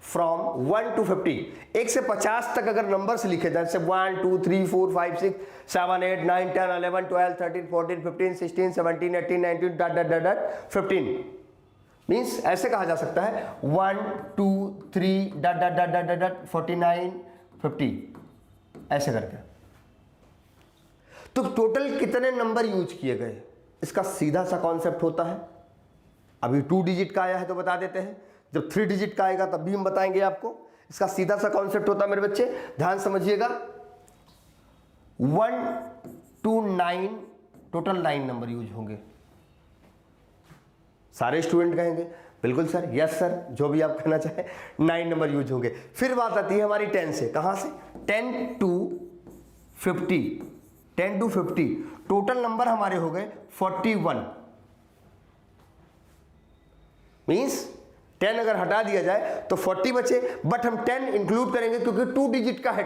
from 1 to 50? 1 से 50 तक अगर नंबर्स लिखे जाए, जैसे 1 2 3 4 5 6 7 8 9 10 11 12 13 14 15 16 17 18 19 15, मीन्स ऐसे कहा जा सकता है 1 2 3 49 50, ऐसे करके। तो टोटल कितने नंबर यूज किए गए, इसका सीधा सा कॉन्सेप्ट होता है। अभी 2 डिजिट का आया है तो बता देते हैं, जब 3 डिजिट का आएगा तब भी हम बताएंगे आपको। इसका सीधा सा कॉन्सेप्ट होता है मेरे बच्चे, ध्यान समझिएगा। 1 to 9 टोटल 9 नंबर यूज होंगे। सारे स्टूडेंट कहेंगे बिल्कुल सर, यस सर, जो भी आप कहना चाहें, 9 नंबर यूज होंगे। फिर बात आती है हमारी 10 से, कहां से, 10 to 50, 10 to 50 टोटल नंबर हमारे हो गए 41। मीन्स 10 अगर हटा दिया जाए तो 40 बचे, बट हम 10 इंक्लूड करेंगे क्योंकि 2 डिजिट का है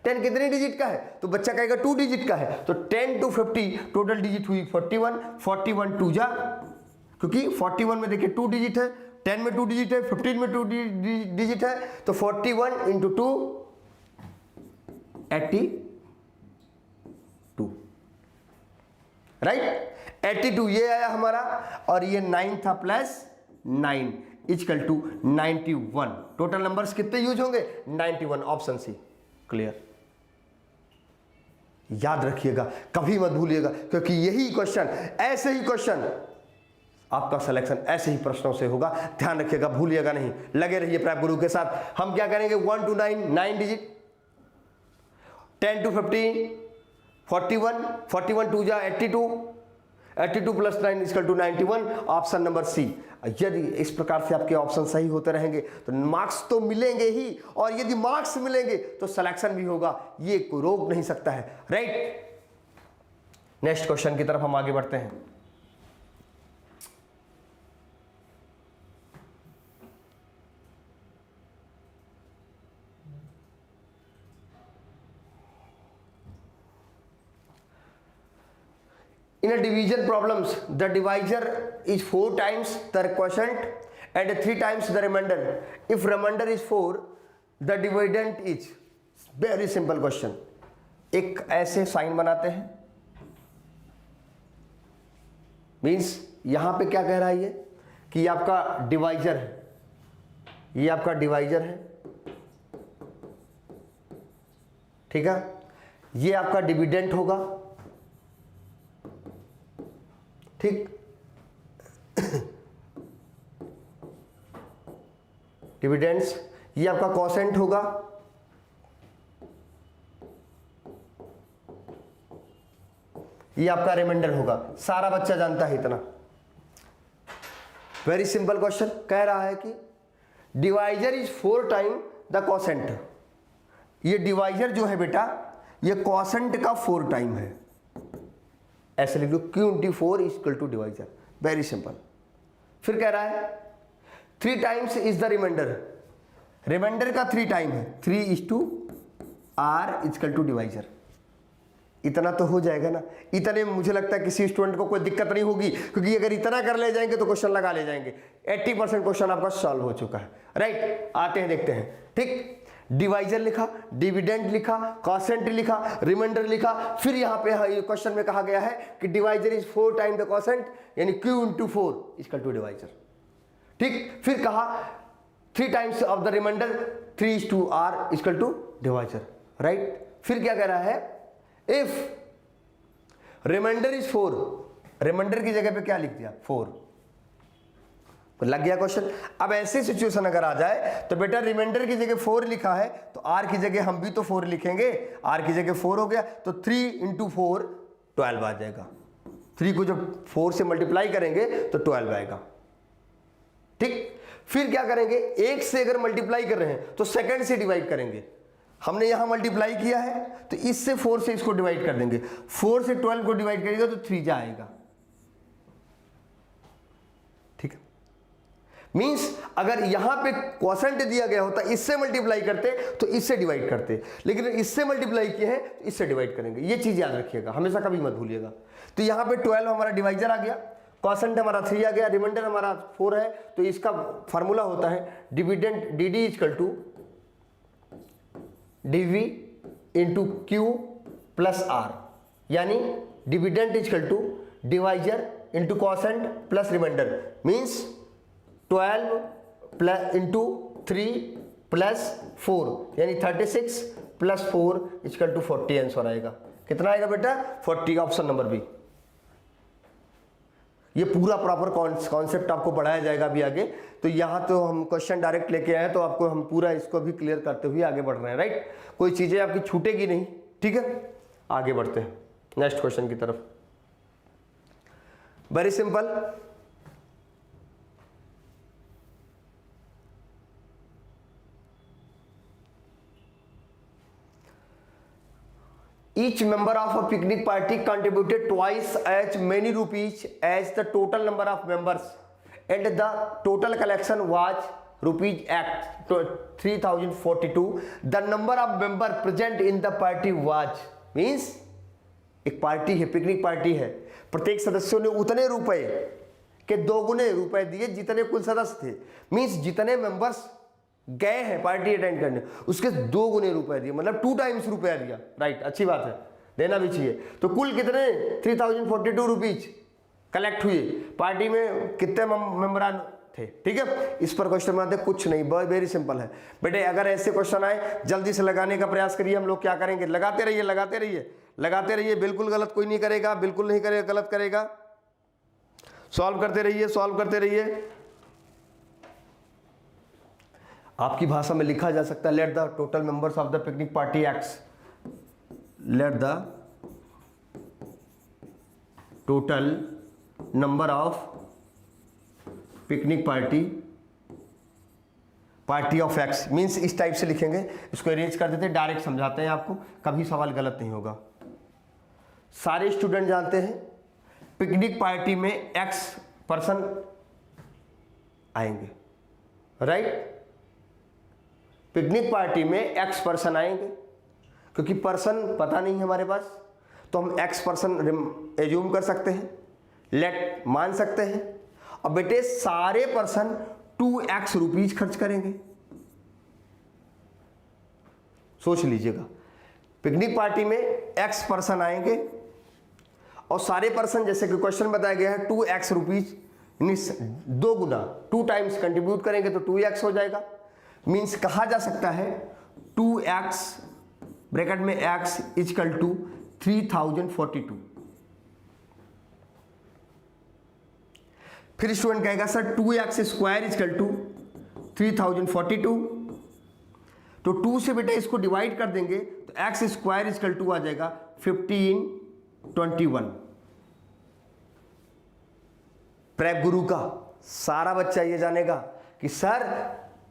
10 कितने डिजिट का है, तो बच्चा कहेगा 2 डिजिट का है, तो 10 to 50 टोटल डिजिट हुई 41, 41 2 जा, क्योंकि 41 में देखिए 2 डिजिट है, 10 में 2 डिजिट है, 15 में 2 डिजिट है, तो 41 × 2 82, राइट। 82 ये आया हमारा, और ये 9 था प्लस 9 = 91। टोटल नंबर्स कितने यूज होंगे, 91, ऑप्शन सी। क्लियर, याद रखिएगा, कभी मत भूलिएगा, क्योंकि यही क्वेश्चन, ऐसे ही क्वेश्चन आपका सिलेक्शन ऐसे ही प्रश्नों से होगा। ध्यान रखिएगा, भूलिएगा नहीं, लगे रहिए प्रैप गुरु के साथ। हम क्या करेंगे, 1 to 9 डिजिट, 10 to 50 41, 41 2 जा 82, 82 + 9 = 91, ऑप्शन नंबर सी। यदि इस प्रकार से आपके ऑप्शन सही होते रहेंगे तो मार्क्स तो मिलेंगे ही, और यदि मार्क्स मिलेंगे तो सिलेक्शन भी होगा, ये कोई रोक नहीं सकता है, राइट। नेक्स्ट क्वेश्चन की तरफ हम आगे बढ़ते हैं। In a division problems, the divisor is 4 times the quotient and 3 times the remainder. If remainder is 4, the dividend is. Very simple question. एक ऐसे साइन बनाते हैं, मीन्स यहां पे क्या कह रहा है ये कि ये आपका डिवाइजर है, ये आपका डिवाइजर है, ठीक है, ये आपका डिविडेंड होगा, ठीक, डिविडेंड्स, ये आपका कॉसेंट होगा, ये आपका रिमाइंडर होगा। सारा बच्चा जानता है इतना। वेरी सिंपल क्वेश्चन कह रहा है कि divisor is 4 time the constant. ये डिवाइजर जो है बेटा ये कॉसेंट का 4 टाइम है, ऐसे लिख लो Q×4 equal to divisor. Very simple. फिर कह रहा है 3 times is the remainder, remainder का 3 टाइम है, 3:R इक्वल टू डिवाइजर। इतना तो हो जाएगा ना, इतने में मुझे लगता है किसी स्टूडेंट को कोई दिक्कत नहीं होगी, क्योंकि अगर इतना कर ले जाएंगे तो क्वेश्चन लगा ले जाएंगे। 80% क्वेश्चन आपका सॉल्व हो चुका है, राइट। आते हैं देखते हैं, ठीक। डिवाइजर लिखा, डिविडेंड लिखा, कॉसेंट लिखा, रिमाइंडर लिखा, फिर यहाँ पे क्वेश्चन में कहा गया है कि divisor is 4 time the quotient, यानी Q×4 इक्वल टू डिवाइजर, ठीक। फिर कहा 3 times of the remainder, 3:R equal to divisor, right. फिर क्या कह रहा है, इफ रिमाइंडर इज 4, रिमाइंडर की जगह पे क्या लिख दिया 4, तो लग गया क्वेश्चन। अब ऐसी सिचुएशन अगर आ जाए तो बेटा रिमाइंडर की जगह 4 लिखा है तो R की जगह हम भी तो 4 लिखेंगे, R की जगह 4 हो गया तो 3×4 12 आ जाएगा। 3 को जब 4 से मल्टीप्लाई करेंगे तो 12 आएगा, ठीक। फिर क्या करेंगे, 1 से अगर मल्टीप्लाई कर रहे हैं तो सेकंड से डिवाइड करेंगे। हमने यहां मल्टीप्लाई किया है तो इससे 4 से इसको डिवाइड कर देंगे, 4 से 12 को डिवाइड करेगा तो 3 जा आएगा, ठीक है। मींस अगर यहां पे क्वोशेंट दिया गया होता इससे मल्टीप्लाई करते तो इससे डिवाइड करते, लेकिन इससे मल्टीप्लाई किए हैं तो इससे डिवाइड करेंगे। ये चीज याद रखिएगा, हमेशा कभी मत भूलिएगा। तो यहां पे 12 हमारा डिवाइजर आ गया, क्वोशेंट हमारा 3 आ गया, रिमाइंडर हमारा 4 है, तो इसका फॉर्मूला होता है dividend DD equal to DV into Q plus R, यानी dividend equal to divisor into quotient plus remainder, means 12 plus into 3 plus 4, यानी 36 प्लस 4 इक्वल टू 40 आंसर आएगा। कितना आएगा बेटा 40 का ऑप्शन नंबर बी। ये पूरा प्रॉपर कॉन्सेप्ट आपको पढ़ाया जाएगा अभी आगे। तो यहाँ तो हम क्वेश्चन डायरेक्ट लेके आए तो आपको हम पूरा इसको भी क्लियर करते हुए आगे बढ़ रहे हैं, राइट। कोई चीजें आपकी छूटेगी नहीं, ठीक है। आगे बढ़ते हैं नेक्स्ट क्वेश्चन की तरफ। Very simple, each member of a picnic party contributed twice as many rupees as the total number of members and the total collection was rupees at 3042. The number of member present in the party was, means एक party है, picnic party है, प्रत्येक सदस्यों ने उतने रुपए के 2 गुने रुपए दिए जितने कुल सदस्य थे। मीन्स जितने मेंबर्स गए हैं पार्टी अटेंड करने उसके 2 गुने रुपए दिए, मतलब 2 टाइम्स रुपया दिया, राइट। अच्छी बात है, देना भी चाहिए। तो कुल कितने 3042 रुपीज कलेक्ट हुए, पार्टी में कितने मेंबरान थे, ठीक है। इस पर क्वेश्चन बनाते कुछ नहीं, वेरी सिंपल है बेटे। अगर ऐसे क्वेश्चन आए जल्दी से लगाने का प्रयास करिए। हम लोग क्या करेंगे, लगाते रहिए लगाते रहिए लगाते रहिए, बिल्कुल गलत कोई नहीं करेगा, बिल्कुल नहीं करेगा, गलत करेगा। सॉल्व करते रहिए, सॉल्व करते रहिए। आपकी भाषा में लिखा जा सकता है let the total members of the picnic party x, let the total number of picnic party of x, means इस टाइप से लिखेंगे। इसको अरेंज कर देते हैं, डायरेक्ट समझाते हैं आपको, कभी सवाल गलत नहीं होगा। सारे स्टूडेंट जानते हैं पिकनिक पार्टी में एक्स पर्सन आएंगे, राइट। पिकनिक पार्टी में एक्स पर्सन आएंगे, क्योंकि पर्सन पता नहीं है हमारे पास, तो हम x% एज्यूम कर सकते हैं, लेट मान सकते हैं। अब बेटे सारे पर्सन 2x रुपीज खर्च करेंगे। सोच लीजिएगा, पिकनिक पार्टी में x पर्सन आएंगे और सारे पर्सन, जैसे कि क्वेश्चन बताया गया है, 2x रुपीज दो गुना 2 टाइम्स कंट्रीब्यूट करेंगे तो 2x हो जाएगा। मीन्स कहा जा सकता है 2x ब्रैकेट में x इजकल टू 3042। फिर स्टूडेंट कहेगा sir 2x square is equal to 3042, तो 2 से बेटा इसको डिवाइड कर देंगे तो x स्क्वायर इजकल टू आ जाएगा 1521। प्रेप गुरु का सारा बच्चा ये जानेगा कि सर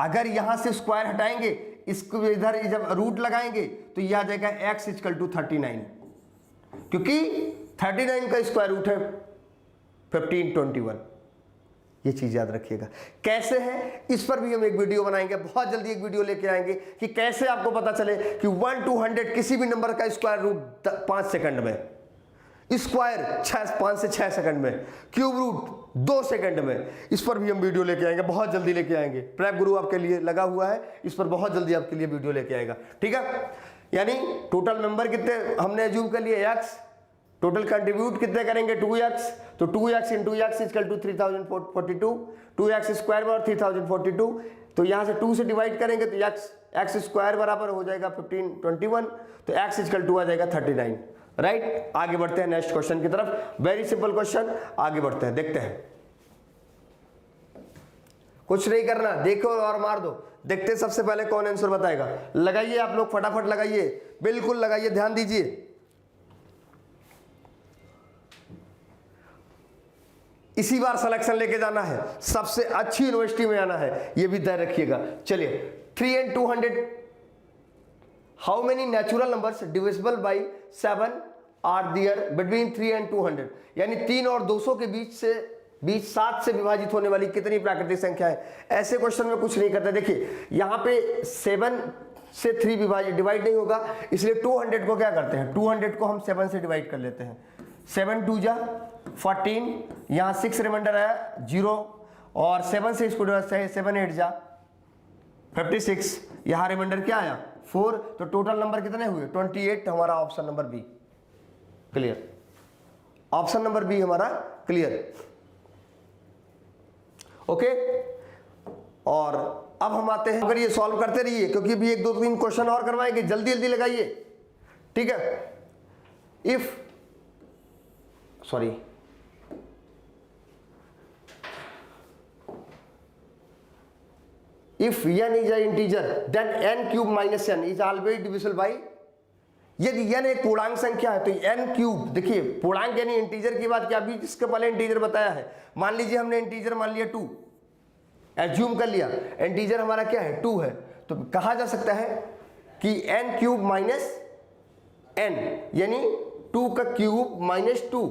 अगर यहां से स्क्वायर हटाएंगे, इसको इधर जब रूट लगाएंगे तो यह आ जाएगा x इजकल टू 39, क्योंकि 39 का स्क्वायर रूट है 1521। ये चीज याद रखिएगा। कैसे है इस पर भी हम एक वीडियो बनाएंगे, बहुत जल्दी एक वीडियो लेके आएंगे कि कैसे आपको पता चले कि 1 to 100 किसी भी नंबर का स्क्वायर रूट 5 सेकंड में, स्क्वायर 5 से 6 सेकंड में, क्यूब रूट 2 सेकंड में। इस पर भी हम वीडियो लेके आएंगे, बहुत जल्दी लेके आएंगे। प्रेप गुरु आपके लिए लगा हुआ है, इस पर बहुत जल्दी आपके लिए वीडियो लेके आएगा। ठीक है, यानी टोटल मेंबर कितने हमने एज्यूम कर लिए x, टोटल कंट्रीब्यूट कितने करेंगे 2x, तो 2x into x equal to 3042, 2x square और 3042, तो यहां से 2 से डिवाइड करेंगे तो x स्क्वायर बराबर हो जाएगा 1521, तो x इजकल टू आ जाएगा 39। राइट, आगे बढ़ते हैं नेक्स्ट क्वेश्चन की तरफ। वेरी सिंपल क्वेश्चन, आगे बढ़ते हैं, देखते हैं। कुछ नहीं करना, देखो और मार दो। देखते हैं सबसे पहले कौन आंसर बताएगा। लगाइए आप लोग, फटाफट लगाइए, बिल्कुल लगाइए, ध्यान दीजिए। इसी बार सिलेक्शन लेके जाना है, सबसे अच्छी यूनिवर्सिटी में आना है, ये भी ध्यान रखिएगा। चलिए 3 and 200, how many natural numbers divisible by 7 are there between 3 and 200, यानी 3 और 200 के बीच 7 से विभाजित होने वाली कितनी प्राकृतिक संख्या है। ऐसे क्वेश्चन में कुछ नहीं करते। देखिए यहाँ पे 7 से 3 डिवाइड नहीं होगा, इसलिए 200 को क्या करते हैं, 200 को हम 7 से डिवाइड कर लेते हैं। 7 2 जा 14, यहाँ 6 रिमाइंडर आया 0, और 7 से इसको 7 8 जा 56, यहाँ रिमाइंडर क्या आया 4, तो टोटल नंबर कितने हुए 28। हमारा option number B clear, option number B हमारा क्लियर। ओके, और अब हम आते हैं, अगर ये सॉल्व करते रहिए क्योंकि अभी 1 2 3 क्वेश्चन और करवाएंगे, जल्दी जल्दी लगाइए। ठीक है, if n is an integer then n cube minus n is always divisible by, यदि n एक पूर्णांक संख्या है तो n क्यूब, देखिए पूर्णांक यानी इंटीजर की बात, क्या अभी इसके पहले इंटीजर बताया है। मान लीजिए हमने इंटीजर मान लिया 2, एज्यूम कर लिया इंटीजर हमारा क्या है 2 है, तो कहा जा सकता है कि n क्यूब माइनस n, यानी 2 का क्यूब माइनस 2,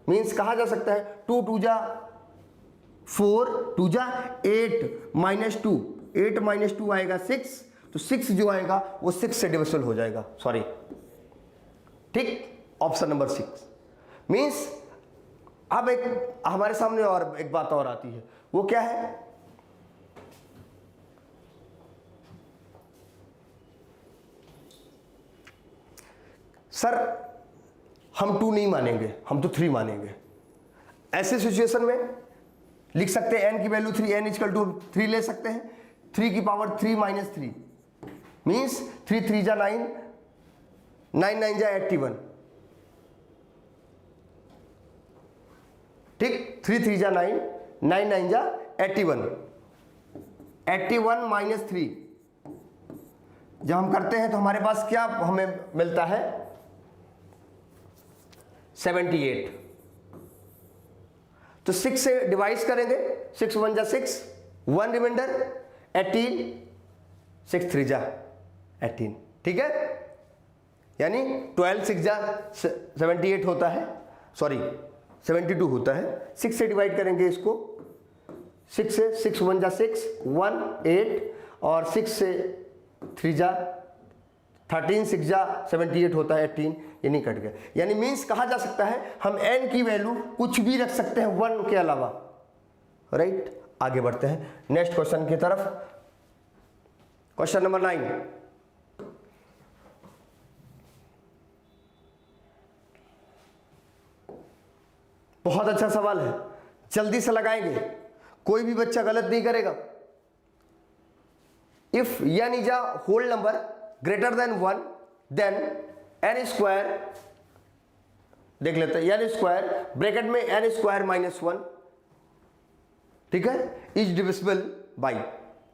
मीन्स कहा जा सकता है 2 2 जा 4, 2 जा 8 माइनस 2, 8 माइनस 2 आएगा 6, तो 6 जो आएगा वो 6 से डिविजिबल हो जाएगा, सॉरी। ठीक, ऑप्शन नंबर 6 मीन्स। अब एक हमारे सामने और एक बात और आती है, वो क्या है, सर हम 2 नहीं मानेंगे, हम तो 3 मानेंगे। ऐसे सिचुएशन में लिख सकते हैं n की वैल्यू 3, n इक्वल टू 3 ले सकते हैं, 3 की पावर 3 माइनस 3 मीन्स 3 3 जा 9, 9 9 जा 81। ठीक, 3 3 जा 9, 9 9 जा 81, 81 माइनस 3 जब हम करते हैं तो हमारे पास क्या हमें मिलता है 78। तो 6 से डिवाइड करेंगे, 6 1 जा 6, 1 रिमाइंडर 18, 6 3 जा 18। ठीक है, यानी 12 6 जा 78 होता है, सॉरी 72 होता है। 6 से डिवाइड करेंगे इसको, 6 से 6 1 जा 6, 1 8, और 6 से 3 जा 13 6 जा 78 होता है 18, ये नहीं कट गया। यानी मीन्स कहा जा सकता है हम n की वैल्यू कुछ भी रख सकते हैं 1 के अलावा, राइट। आगे बढ़ते हैं नेक्स्ट क्वेश्चन की तरफ। क्वेश्चन नंबर 9, बहुत अच्छा सवाल है, जल्दी से लगाएंगे, कोई भी बच्चा गलत नहीं करेगा। If n is a whole number greater than 1 then n square, देख लेते हैं, n स्क्वायर ब्रैकेट में n स्क्वायर माइनस 1, ठीक है, इज डिविजिबल बाई,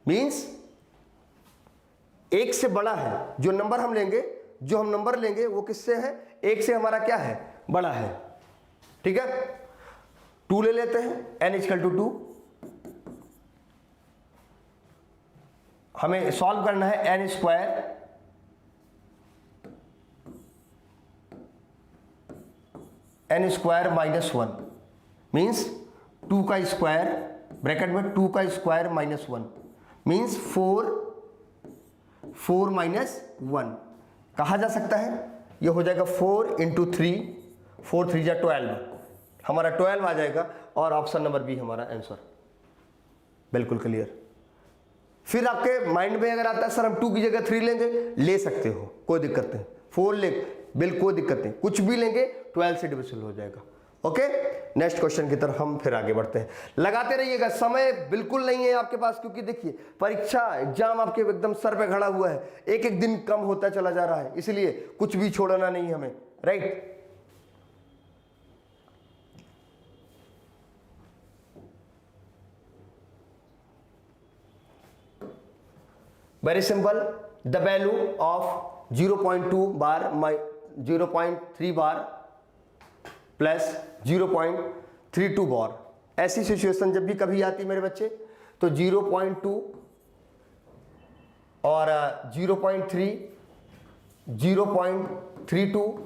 मीन्स एक से बड़ा है जो नंबर हम लेंगे, जो हम नंबर लेंगे वो किससे है, एक से हमारा क्या है, बड़ा है, ठीक है। 2 ले लेते हैं, n इक्वल टू 2, हमें सॉल्व करना है n स्क्वायर माइनस 1, मीन्स 2 का स्क्वायर ब्रैकेट में 2 का स्क्वायर माइनस 1, मीन्स 4 माइनस 1 कहा जा सकता है। ये हो जाएगा 4 इंटू 3, 4 3 जा 12, हमारा 12 आ जाएगा और ऑप्शन नंबर बी हमारा आंसर, बिल्कुल क्लियर। फिर आपके माइंड में अगर आता है सर हम 2 की जगह 3 लेंगे, ले सकते हो, कोई दिक्कत नहीं, 4 ले, बिल्कुल कोई दिक्कत नहीं, कुछ भी लेंगे 12 से डिविजिबल हो जाएगा। ओके, नेक्स्ट क्वेश्चन की तरफ हम फिर आगे बढ़ते हैं। लगाते रहिएगा, समय बिल्कुल नहीं है आपके पास, क्योंकि देखिए परीक्षा एग्जाम आपके एकदम सर पे खड़ा हुआ है, एक एक दिन कम होता चला जा रहा है, इसलिए कुछ भी छोड़ना नहीं हमें, right. Very simple, the value of 0.2 bar 0.3 bar plus 0.32 बार, ऐसी सिचुएशन जब भी कभी आती मेरे बच्चे, तो 0.2 और 0.3, 0.32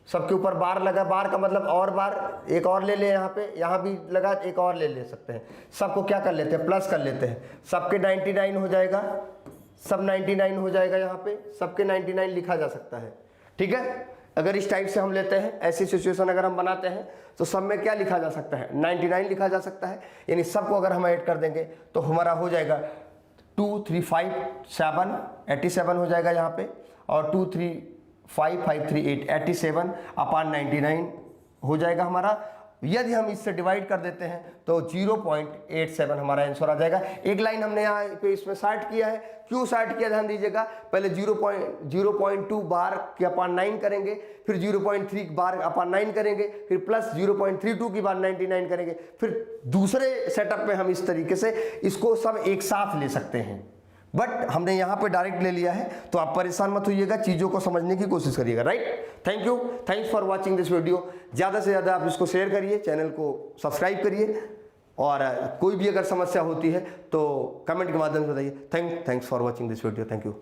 सबके ऊपर बार लगा, बार का मतलब और बार, एक और ले ले, यहाँ पे यहाँ भी लगा, एक और ले सकते हैं, सबको क्या कर लेते हैं, प्लस कर लेते हैं, सबके 99 हो जाएगा, सब 99 हो जाएगा, यहाँ पे सबके 99 लिखा जा सकता है, ठीक है। अगर इस टाइप से हम लेते हैं, ऐसी सिचुएशन अगर हम बनाते हैं, तो सब में क्या लिखा जा सकता है, 99 लिखा जा सकता है, यानी सबको अगर हम ऐड कर देंगे तो हमारा हो जाएगा 2 3 5 7 87 हो जाएगा यहाँ पे, और 2 3 5 5 3 8 87 अपान 99 हो जाएगा हमारा। यदि हम इससे डिवाइड कर देते हैं तो 0.87 हमारा आंसर आ जाएगा। एक लाइन हमने यहाँ पे इसमें शार्ट किया है, क्यों शार्ट किया ध्यान दीजिएगा, पहले 0.2 बार के अपान 9 करेंगे, फिर 0.3 बार अपान 9 करेंगे, फिर प्लस 0.32 की बार 99 करेंगे, फिर दूसरे सेटअप में हम इस तरीके से इसको सब एक साथ ले सकते हैं, बट हमने यहाँ पे डायरेक्ट ले लिया है, तो आप परेशान मत होइएगा, चीज़ों को समझने की कोशिश करिएगा, right. Thank you, thanks for watching this video. ज़्यादा से ज़्यादा आप इसको शेयर करिए, चैनल को सब्सक्राइब करिए, और कोई भी अगर समस्या होती है तो कमेंट के माध्यम से बताइए। Thanks for watching this video, thank you.